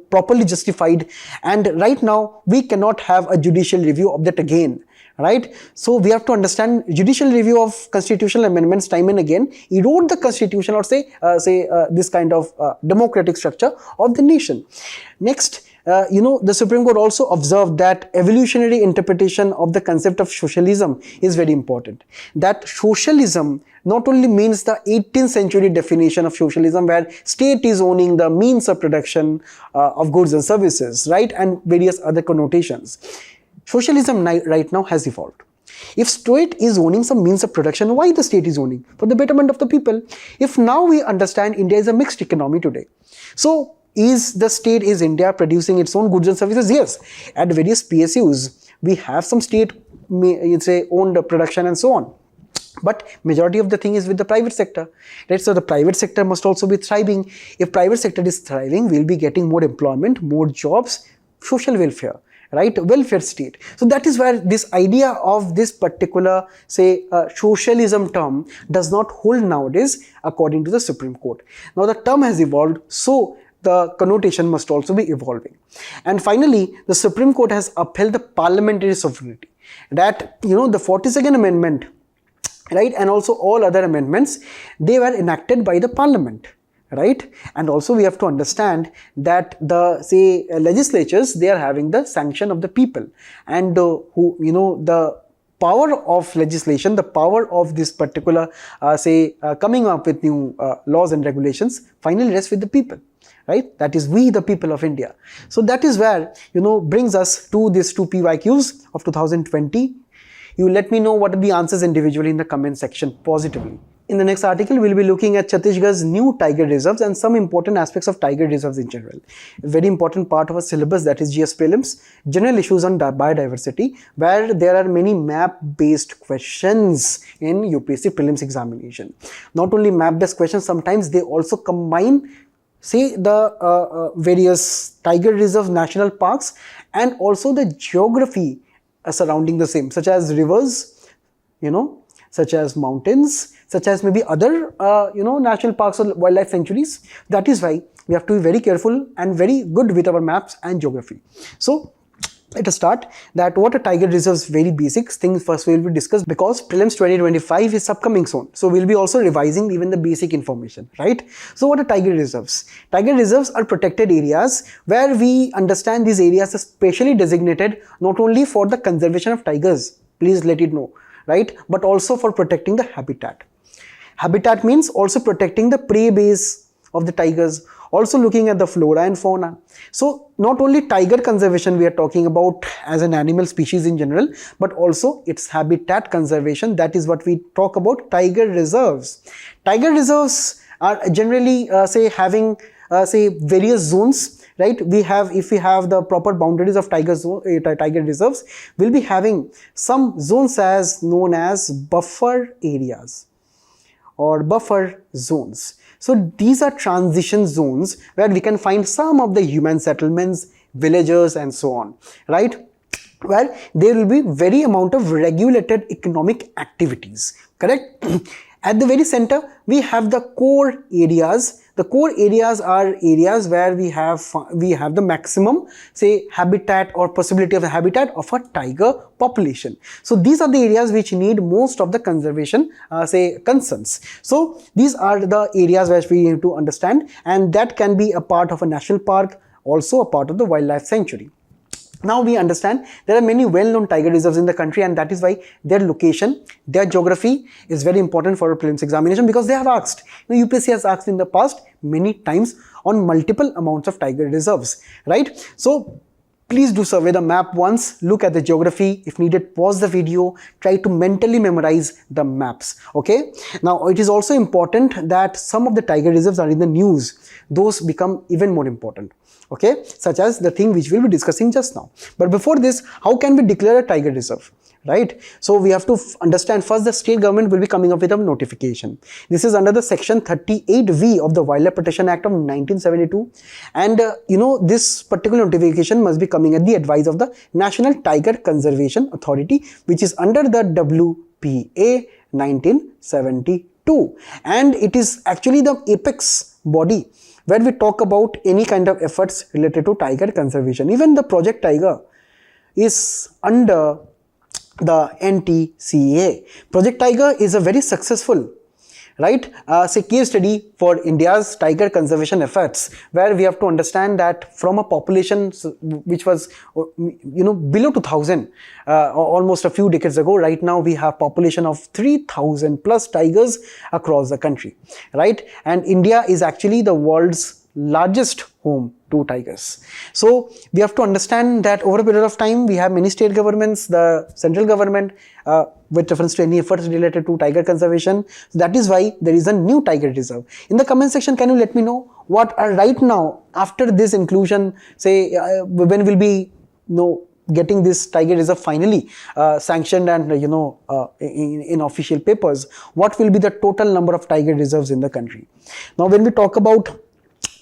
properly justified. And right now we cannot have a judicial review of that again. Right? So we have to understand judicial review of constitutional amendments time and again erode the constitution or say this kind of democratic structure of the nation. Next, the Supreme Court also observed that evolutionary interpretation of the concept of socialism is very important. That socialism not only means the 18th century definition of socialism where state is owning the means of production of goods and services, right, and various other connotations. Socialism right now has evolved. If state is owning some means of production, why the state is owning? For the betterment of the people. If now we understand India is a mixed economy today. So is India producing its own goods and services? Yes. At various PSUs, we have some state owned production and so on. But majority of the thing is with the private sector, right? So the private sector must also be thriving. If private sector is thriving, we'll be getting more employment, more jobs, social welfare. Right, welfare state. So that is where this idea of this particular socialism term does not hold nowadays according to the Supreme Court. Now the term has evolved, so the connotation must also be evolving. And finally, the Supreme Court has upheld the parliamentary sovereignty. That the 42nd Amendment, right, and also all other amendments, they were enacted by the Parliament. Right, and also we have to understand that the legislatures, they are having the sanction of the people, and the power of legislation, the power of this particular coming up with new laws and regulations finally rests with the people, right? That is we, the people of India. So that is where brings us to these two PYQs of 2020. You let me know what are the answers individually in the comment section positively. In the next article, we'll be looking at Chhattisgarh's new tiger reserves and some important aspects of tiger reserves in general. A very important part of our syllabus, that is GS Prelims, general issues on biodiversity, where there are many map-based questions in UPSC Prelims examination. Not only map-based questions, sometimes they also combine say the various tiger reserves, national parks, and also the geography surrounding the same, such as rivers, such as mountains, such as maybe other national parks or wildlife sanctuaries. That is why we have to be very careful and very good with our maps and geography. So let us start that what a tiger reserves, very basic things first we will be discussed, because prelims 2025 is upcoming soon, so we'll be also revising even the basic information, right? So what are tiger reserves? Tiger reserves are protected areas where we understand these areas are specially designated not only for the conservation of tigers, please let it know, right, but also for protecting the habitat. Habitat means also protecting the prey base of the tigers, also looking at the flora and fauna. So not only tiger conservation we are talking about as an animal species in general, but also its habitat conservation. That is what we talk about tiger reserves. Tiger reserves are generally having various zones, right? If we have the proper boundaries of tiger reserves, we'll be having some zones as known as buffer areas or buffer zones. So these are transition zones where we can find some of the human settlements, villagers and so on, right? Where there will be very amount of regulated economic activities, correct? At the very center, we have the core areas. The core areas are areas where we have the maximum, say, habitat or possibility of a habitat of a tiger population. So these are the areas which need most of the conservation, concerns. So these are the areas which we need to understand, and that can be a part of a national park, also a part of the wildlife sanctuary. Now we understand there are many well-known tiger reserves in the country, and that is why their location, their geography is very important for a prelims examination, because they have asked, UPSC has asked in the past many times on multiple amounts of tiger reserves, right? So please do survey the map once, look at the geography, if needed pause the video, try to mentally memorize the maps, okay? Now it is also important that some of the tiger reserves are in the news, those become even more important, okay, such as the thing which we'll be discussing just now. But before this, how can we declare a tiger reserve, right? So we have to understand first the state government will be coming up with a notification. This is under the section 38V of the Wildlife Protection Act of 1972, and this particular notification must be coming at the advice of the National Tiger Conservation Authority, which is under the WPA 1972, and it is actually the apex body where we talk about any kind of efforts related to tiger conservation. Even the Project Tiger is under the NTCA. Project Tiger is a very successful, right, case study for India's tiger conservation efforts, where we have to understand that from a population which was below 2000 almost a few decades ago, right now we have population of 3000 plus tigers across the country, right? And India is actually the world's largest home to tigers. So we have to understand that over a period of time we have many state governments, the central government with reference to any efforts related to tiger conservation. So that is why there is a new tiger reserve. In the comment section, can you let me know what are right now after this inclusion, say when will be getting this tiger reserve finally sanctioned and in official papers, what will be the total number of tiger reserves in the country? Now when we talk about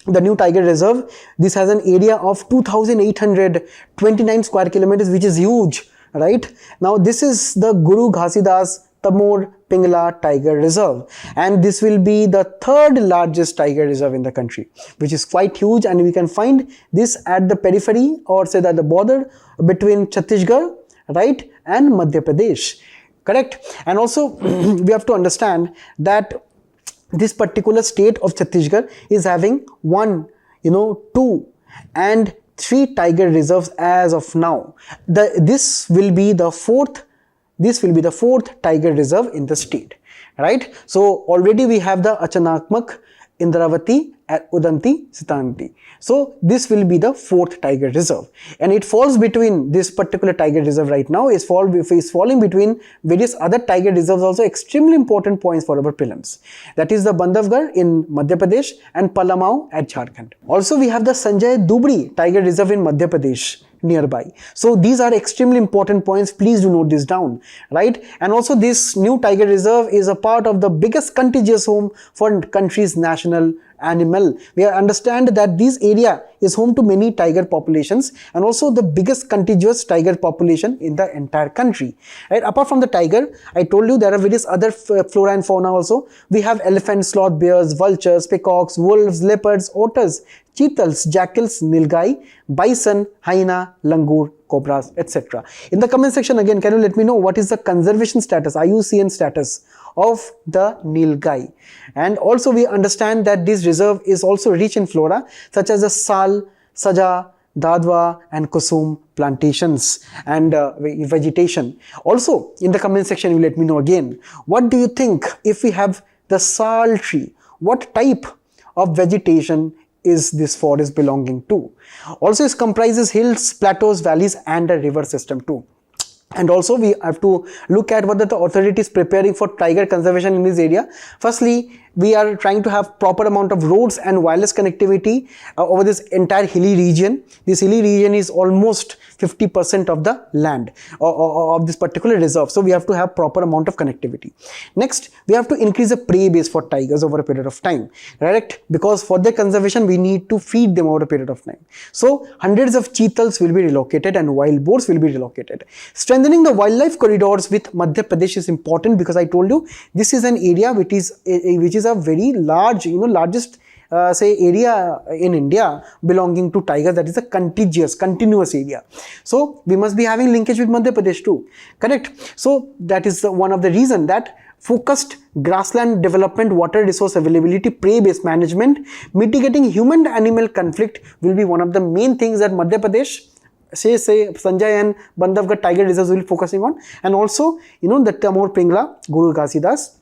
the new tiger reserve, this has an area of 2829 square kilometers, which is huge, right? Now this is the Guru Ghasidas Tamor Pingla Tiger Reserve, and this will be the third largest tiger reserve in the country, which is quite huge, and we can find this at the periphery, or say that the border between Chhattisgarh, right, and Madhya Pradesh, correct? And also we have to understand that this particular state of Chhattisgarh is having 1, 2 and 3 tiger reserves as of now. This will be the fourth tiger reserve in the state, right? So already we have the Achanakmak, Indravati and Udanti Sitanti. So this will be the 4th tiger reserve, and it falls between this particular tiger reserve right now is falling between various other tiger reserves, also extremely important points for our prelims. That is the Bandhavgarh in Madhya Pradesh and Palamau at Jharkhand. Also we have the Sanjay Dubri Tiger Reserve in Madhya Pradesh nearby. So these are extremely important points, please do note this down, right? And also this new tiger reserve is a part of the biggest contiguous home for country's national animal. We understand that this area is home to many tiger populations and also the biggest contiguous tiger population in the entire country. Right? Apart from the tiger, I told you there are various other flora and fauna also. We have elephants, sloth bears, vultures, peacocks, wolves, leopards, otters, cheetahs, jackals, nilgai, bison, hyena, langur, cobras, etc. In the comment section again, can you let me know what is the conservation status, IUCN status of the nilgai? And also we understand that this reserve is also rich in flora such as the sal, saja, dadwa and kusum plantations and vegetation. Also in the comment section you let me know again, what do you think if we have the sal tree, what type of vegetation is this forest belonging to? Also it comprises hills, plateaus, valleys and a river system too. And also we have to look at whether the authority is preparing for tiger conservation in this area. Firstly, we are trying to have proper amount of roads and wireless connectivity over this entire hilly region. This hilly region is almost 50% of the land of this particular reserve. So we have to have proper amount of connectivity. Next, we have to increase the prey base for tigers over a period of time, right? Because for their conservation, we need to feed them over a period of time. So hundreds of cheetahs will be relocated and wild boars will be relocated. Strengthening the wildlife corridors with Madhya Pradesh is important because I told you this is an area which is a very large, largest say area in India belonging to tiger, that is a continuous area. So we must be having linkage with Madhya Pradesh too, correct? So that is one of the reason that focused grassland development, water resource availability, prey-based management, mitigating human-animal conflict will be one of the main things that Madhya Pradesh, say Sanjay and Bandhavgarh tiger reserves will be focusing on, and also the Tamor Pingla, Guru Ghasidas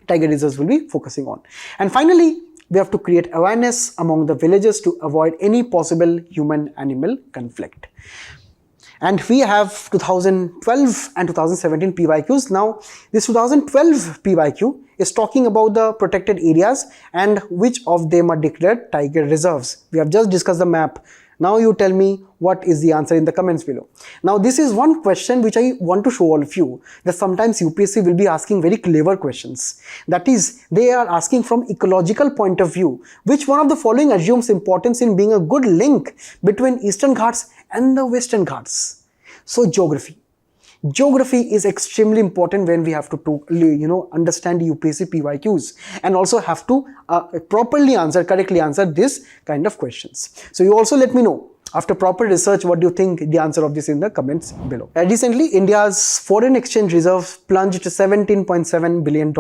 tiger reserves will be focusing on. And finally, we have to create awareness among the villagers to avoid any possible human-animal conflict. And we have 2012 and 2017 PYQs. Now, this 2012 PYQ is talking about the protected areas and which of them are declared tiger reserves. We have just discussed the map. Now you tell me what is the answer in the comments below. Now this is one question which I want to show all of you, that sometimes UPSC will be asking very clever questions. That is, they are asking from ecological point of view, which one of the following assumes importance in being a good link between Eastern Ghats and the Western Ghats? So geography. Geography is extremely important when we have to understand UPSC PYQs and also have to correctly answer this kind of questions. So you also let me know after proper research what do you think the answer of this in the comments below. Recently, India's foreign exchange reserve plunged to $17.7 billion,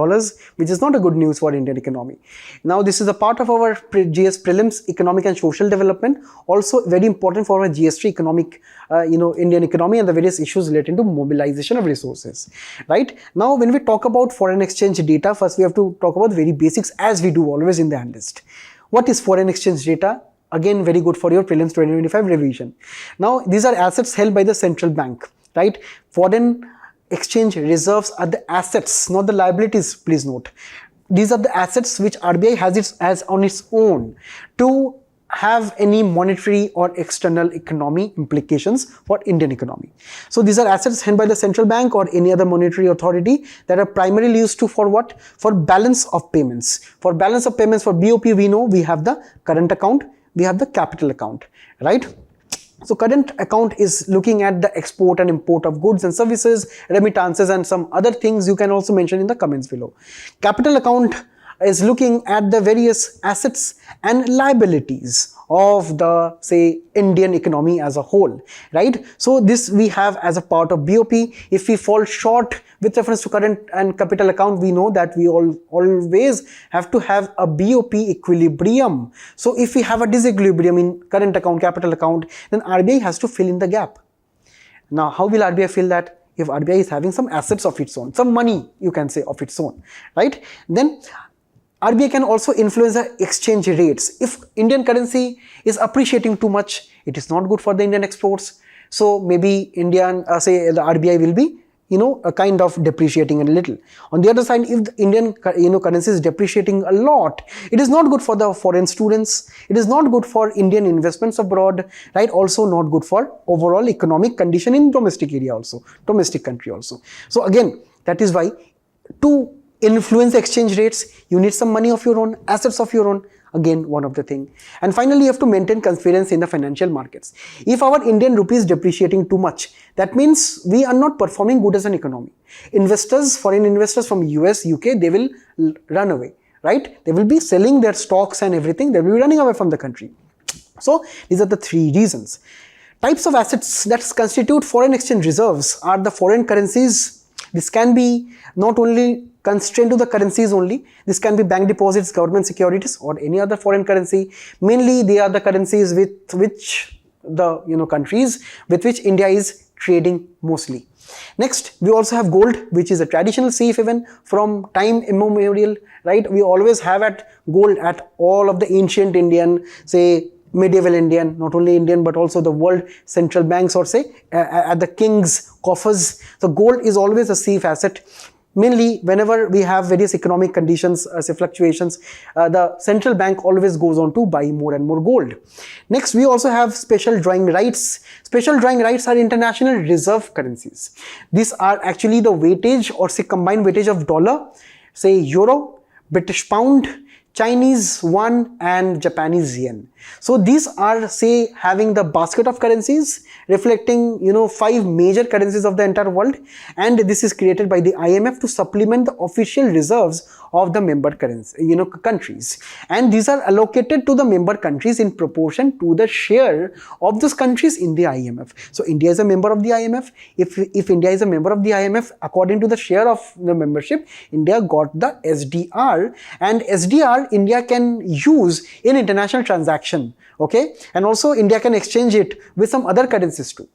which is not a good news for Indian economy. Now this is a part of our GS prelims economic and social development, also very important for our GS3 economic Indian economy and the various issues related to mobilization of resources. Right now, when we talk about foreign exchange data, first we have to talk about very basics as we do always in the Analyst. What is foreign exchange data? Again, very good for your prelims 2025 revision. Now, these are assets held by the central bank, right? Foreign exchange reserves are the assets, not the liabilities, please note. These are the assets which RBI has on its own to have any monetary or external economy implications for Indian economy. So these are assets held by the central bank or any other monetary authority that are primarily used to for what? For balance of payments. For balance of payments for BOP, we know we have the current account, we have the capital account, right? So current account is looking at the export and import of goods and services, remittances and some other things you can also mention in the comments below. Capital account is looking at the various assets and liabilities of the, say, Indian economy as a whole, right? So this we have as a part of BOP. If we fall short with reference to current and capital account, we know that we always have to have a BOP equilibrium. So if we have a disequilibrium in current account, capital account, then RBI has to fill in the gap. Now, how will RBI fill that? If RBI is having some assets of its own, some money, you can say, of its own, right? Then RBI can also influence the exchange rates. If Indian currency is appreciating too much, it is not good for the Indian exports. So maybe the RBI will be, a kind of depreciating a little. On the other side, if the Indian, currency is depreciating a lot, it is not good for the foreign students. It is not good for Indian investments abroad, right? Also not good for overall economic condition in domestic area also, domestic country also. So again, that is why to influence exchange rates, you need some money of your own, assets of your own. again one of the thing. And finally, you have to maintain confidence in the financial markets. If our Indian rupee is depreciating too much, that means we are not performing good as an economy. Investors, foreign investors from US, UK, they will run away, right? They will be selling their stocks and everything. They will be running away from the country. So these are the three reasons. Types of assets that constitute foreign exchange reserves are the foreign currencies. This can be not only constrained to the currencies only. This can be bank deposits, government securities, or any other foreign currency. Mainly, they are the currencies with which the countries with which India is trading mostly. Next, we also have gold, which is a traditional safe haven from time immemorial, right? We always have gold at all of the ancient Indian, say medieval Indian, not only Indian but also the world central banks, or say at the king's coffers. So gold is always a safe asset. Mainly whenever we have various economic conditions, say fluctuations, the central bank always goes on to buy more and more gold. Next, we also have special drawing rights. Special drawing rights are international reserve currencies. These are actually the weightage, or say combined weightage of dollar, say euro, British pound, Chinese yuan and Japanese yen. So these are, say, having the basket of currencies reflecting 5 major currencies of the entire world, and this is created by the IMF to supplement the official reserves of the member countries, and these are allocated to the member countries in proportion to the share of those countries in the IMF. So India is a member of the IMF. If India is a member of the IMF, according to the share of the membership, India got the SDR, and SDR India can use in international transaction, okay, and also India can exchange it with some other currencies too.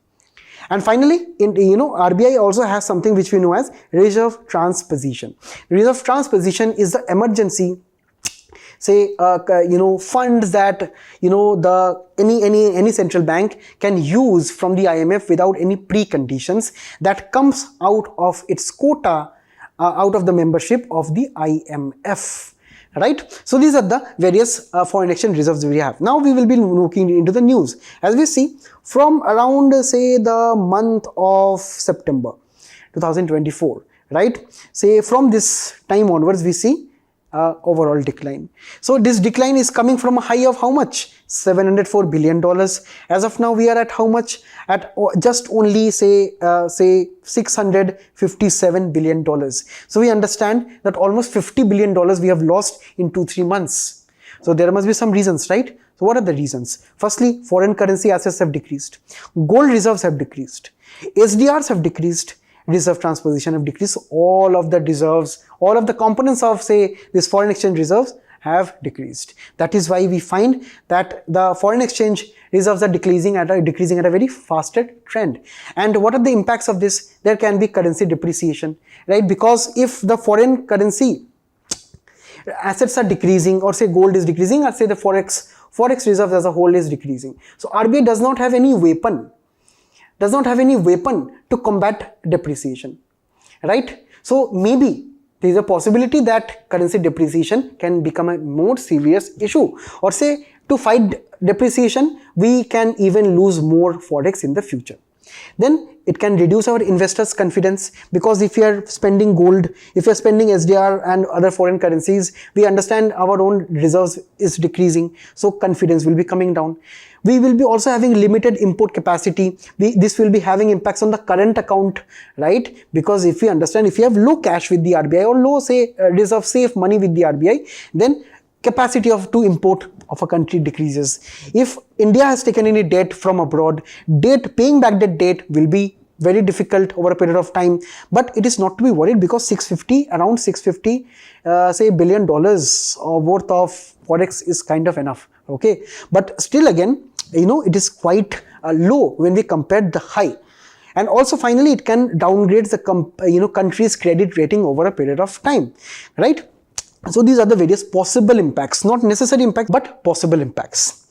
And finally, RBI also has something which we know as reserve transposition. Reserve transposition is the emergency, say, funds that any central bank can use from the IMF without any preconditions, that comes out of its quota, out of the membership of the IMF. Right? So these are the various foreign exchange reserves we have. Now we will be looking into the news. As we see, from around, say, the month of September 2024, right? Say from this time onwards, we see overall decline. So this decline is coming from a high of how much? $704 billion. As of now, we are at how much? At just only say $657 billion. So we understand that almost $50 billion we have lost in 2-3 months. So there must be some reasons, right? So what are the reasons? Firstly, foreign currency assets have decreased. Gold reserves have decreased. SDRs have decreased. Reserve transposition have decreased. All of the reserves, all of the components of, say, this foreign exchange reserves have decreased. That is why we find that the foreign exchange reserves are decreasing at a very faster trend. And what are the impacts of this? There can be currency depreciation, right? Because if the foreign currency assets are decreasing, or say gold is decreasing, or say the forex reserves as a whole is decreasing. So RBI does not have any weapon to combat depreciation, right? So maybe there is a possibility that currency depreciation can become a more serious issue, or say to fight depreciation, we can even lose more forex in the future. Then it can reduce our investors' confidence, because if you are spending gold, if you are spending SDR and other foreign currencies, we understand our own reserves is decreasing, so confidence will be coming down. We will be also having limited import capacity. This will be having impacts on the current account, right? Because if you understand, if you have low cash with the RBI, or low, say, reserve safe money with the RBI, then capacity to import of a country decreases. If India has taken any debt from abroad, paying back that debt will be very difficult over a period of time. But it is not to be worried, because around $650 billion worth of forex is kind of enough, okay? But still again, it is quite low when we compare the high. And also finally, it can downgrade the country's credit rating over a period of time, right? So these are the various possible impacts, not necessary impacts, but possible impacts.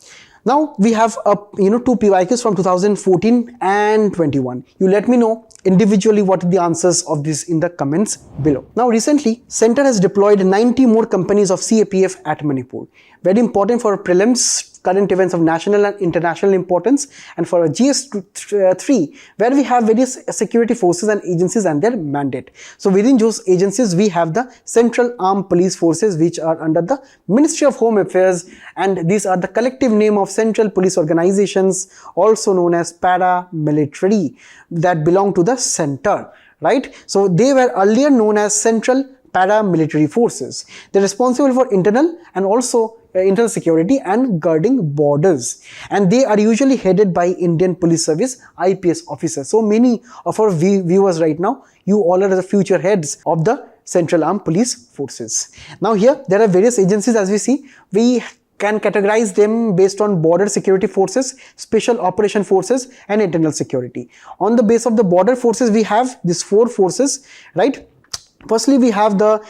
Now we have two PYQs from 2014 and 21. You let me know individually what are the answers of this in the comments below. Now recently, Center has deployed 90 more companies of CAPF at Manipur. Very important for prelims current events of national and international importance, and for a GS3 where we have various security forces and agencies and their mandate. So within those agencies we have the Central Armed Police Forces, which are under the Ministry of Home Affairs, and these are the collective name of central police organizations, also known as paramilitary, that belong to the center, right? So they were earlier known as Central Paramilitary Forces. They're responsible for internal and also internal security and guarding borders, and they are usually headed by Indian Police Service IPS officers. So many of our viewers right now, you all are the future heads of the Central Armed Police Forces. Now here there are various agencies. As we see, we can categorize them based on border security forces, special operation forces, and internal security. On the base of the border forces, we have these four forces, right? Firstly, we have the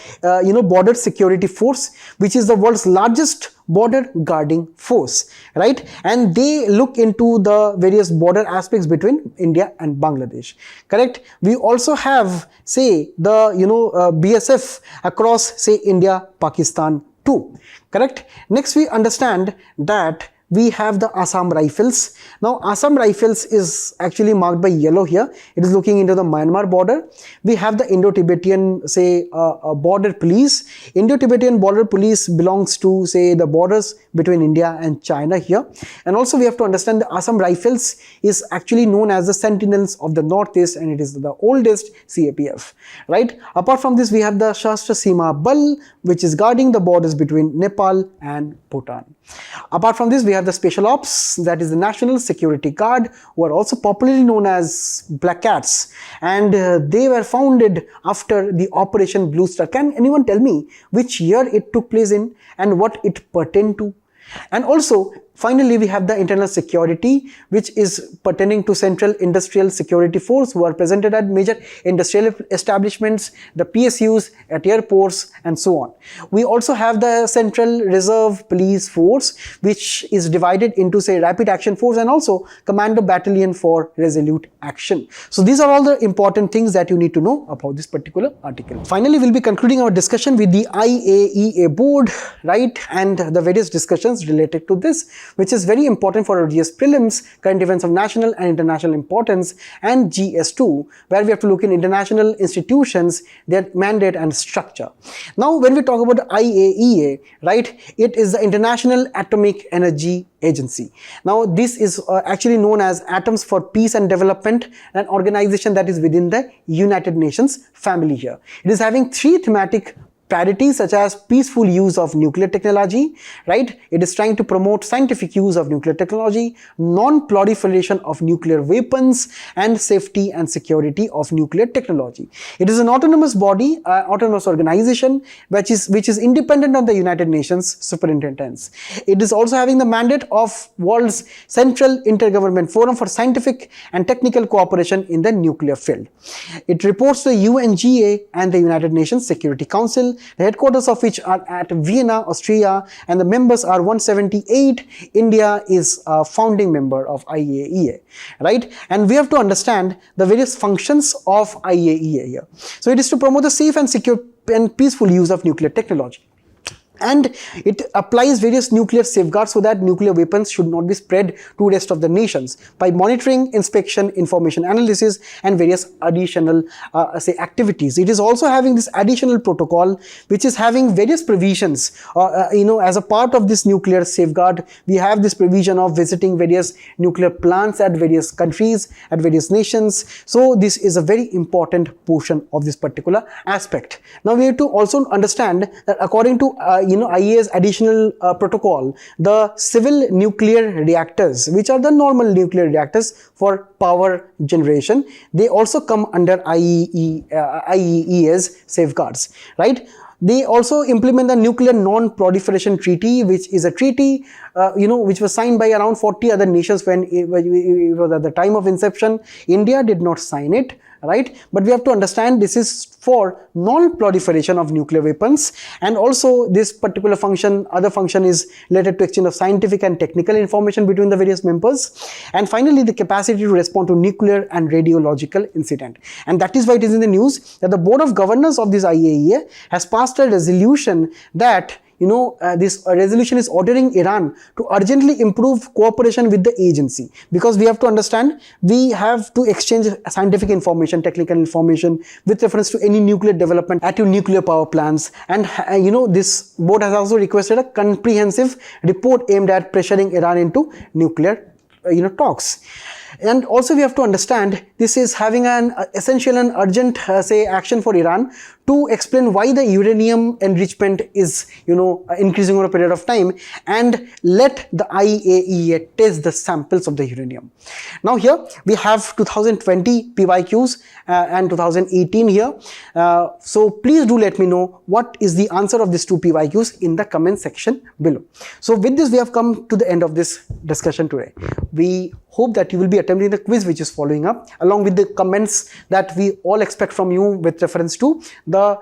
border security force, which is the world's largest border guarding force, right? And they look into the various border aspects between India and Bangladesh, correct? We also have, say, the BSF across, say, India, Pakistan too, correct? Next, we understand that we have the Assam Rifles. Now Assam Rifles is actually marked by yellow here. It is looking into the Myanmar border. We have the Indo-Tibetan, say, border police. Indo-Tibetan border police belongs to, say, the borders between India and China here. And also we have to understand the Assam Rifles is actually known as the Sentinels of the Northeast, and it is the oldest CAPF, right? Apart from this, we have the Shastra Seema Bal, which is guarding the borders between Nepal and Bhutan. Apart from this, we have the Special Ops, that is the National Security Guard, who are also popularly known as Black Cats, and they were founded after the Operation Blue Star. Can anyone tell me which year it took place in and what it pertained to? And also, finally, we have the internal security, which is pertaining to Central Industrial Security Force, who are presented at major industrial establishments, the PSUs, at airports, and so on. We also have the Central Reserve Police Force, which is divided into, say, Rapid Action Force and also Commando Battalion for Resolute Action. So these are all the important things that you need to know about this particular article. Finally, we'll be concluding our discussion with the IAEA board, right, and the various discussions related to this, which is very important for our GS prelims, current events of national and international importance, and GS2, where we have to look in international institutions, their mandate and structure. Now, when we talk about the IAEA, right, it is the International Atomic Energy Agency. Now, this is actually known as Atoms for Peace and Development, an organization that is within the United Nations family here. It is having three thematic priorities, such as peaceful use of nuclear technology, right? It is trying to promote scientific use of nuclear technology, non-proliferation of nuclear weapons, and safety and security of nuclear technology. It is an autonomous body, autonomous organization, which is independent of the United Nations superintendents. It is also having the mandate of world's central intergovernment forum for scientific and technical cooperation in the nuclear field. It reports to the UNGA and the United Nations Security Council, the headquarters of which are at Vienna, Austria, and the members are 178. India is a founding member of IAEA, right? And we have to understand the various functions of IAEA here. So it is to promote the safe and secure and peaceful use of nuclear technology. And it applies various nuclear safeguards so that nuclear weapons should not be spread to rest of the nations by monitoring, inspection, information analysis, and various additional say activities. It is also having this additional protocol, which is having various provisions. As a part of this nuclear safeguard, we have this provision of visiting various nuclear plants at various countries, at various nations. So this is a very important portion of this particular aspect. Now we have to also understand that according to IAEA's additional protocol, the civil nuclear reactors, which are the normal nuclear reactors for power generation, they also come under IAEA's safeguards, right? They also implement the Nuclear Non-Proliferation Treaty, which is a treaty, which was signed by around 40 other nations when it was at the time of inception. India did not sign it, right? But we have to understand this is for non-proliferation of nuclear weapons, and also this particular function, other function is related to exchange of scientific and technical information between the various members, and finally the capacity to respond to nuclear and radiological incident. And that is why it is in the news that the Board of Governors of this IAEA has passed a resolution that this resolution is ordering Iran to urgently improve cooperation with the agency, because we have to understand, we have to exchange scientific information, technical information with reference to any nuclear development at your nuclear power plants. And this board has also requested a comprehensive report aimed at pressuring Iran into nuclear talks. And also we have to understand, this is having an essential and urgent action for Iran to explain why the uranium enrichment is increasing over a period of time, and let the IAEA test the samples of the uranium. Now here we have 2020 PYQs and 2018 here. So please do let me know what is the answer of these two PYQs in the comment section below. So with this, we have come to the end of this discussion today. We hope that you will be attempting the quiz which is following up, along with the comments that we all expect from you with reference to the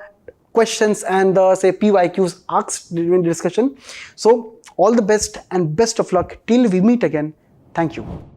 questions and the PYQs asked during the discussion. So all the best and best of luck till we meet again. Thank you.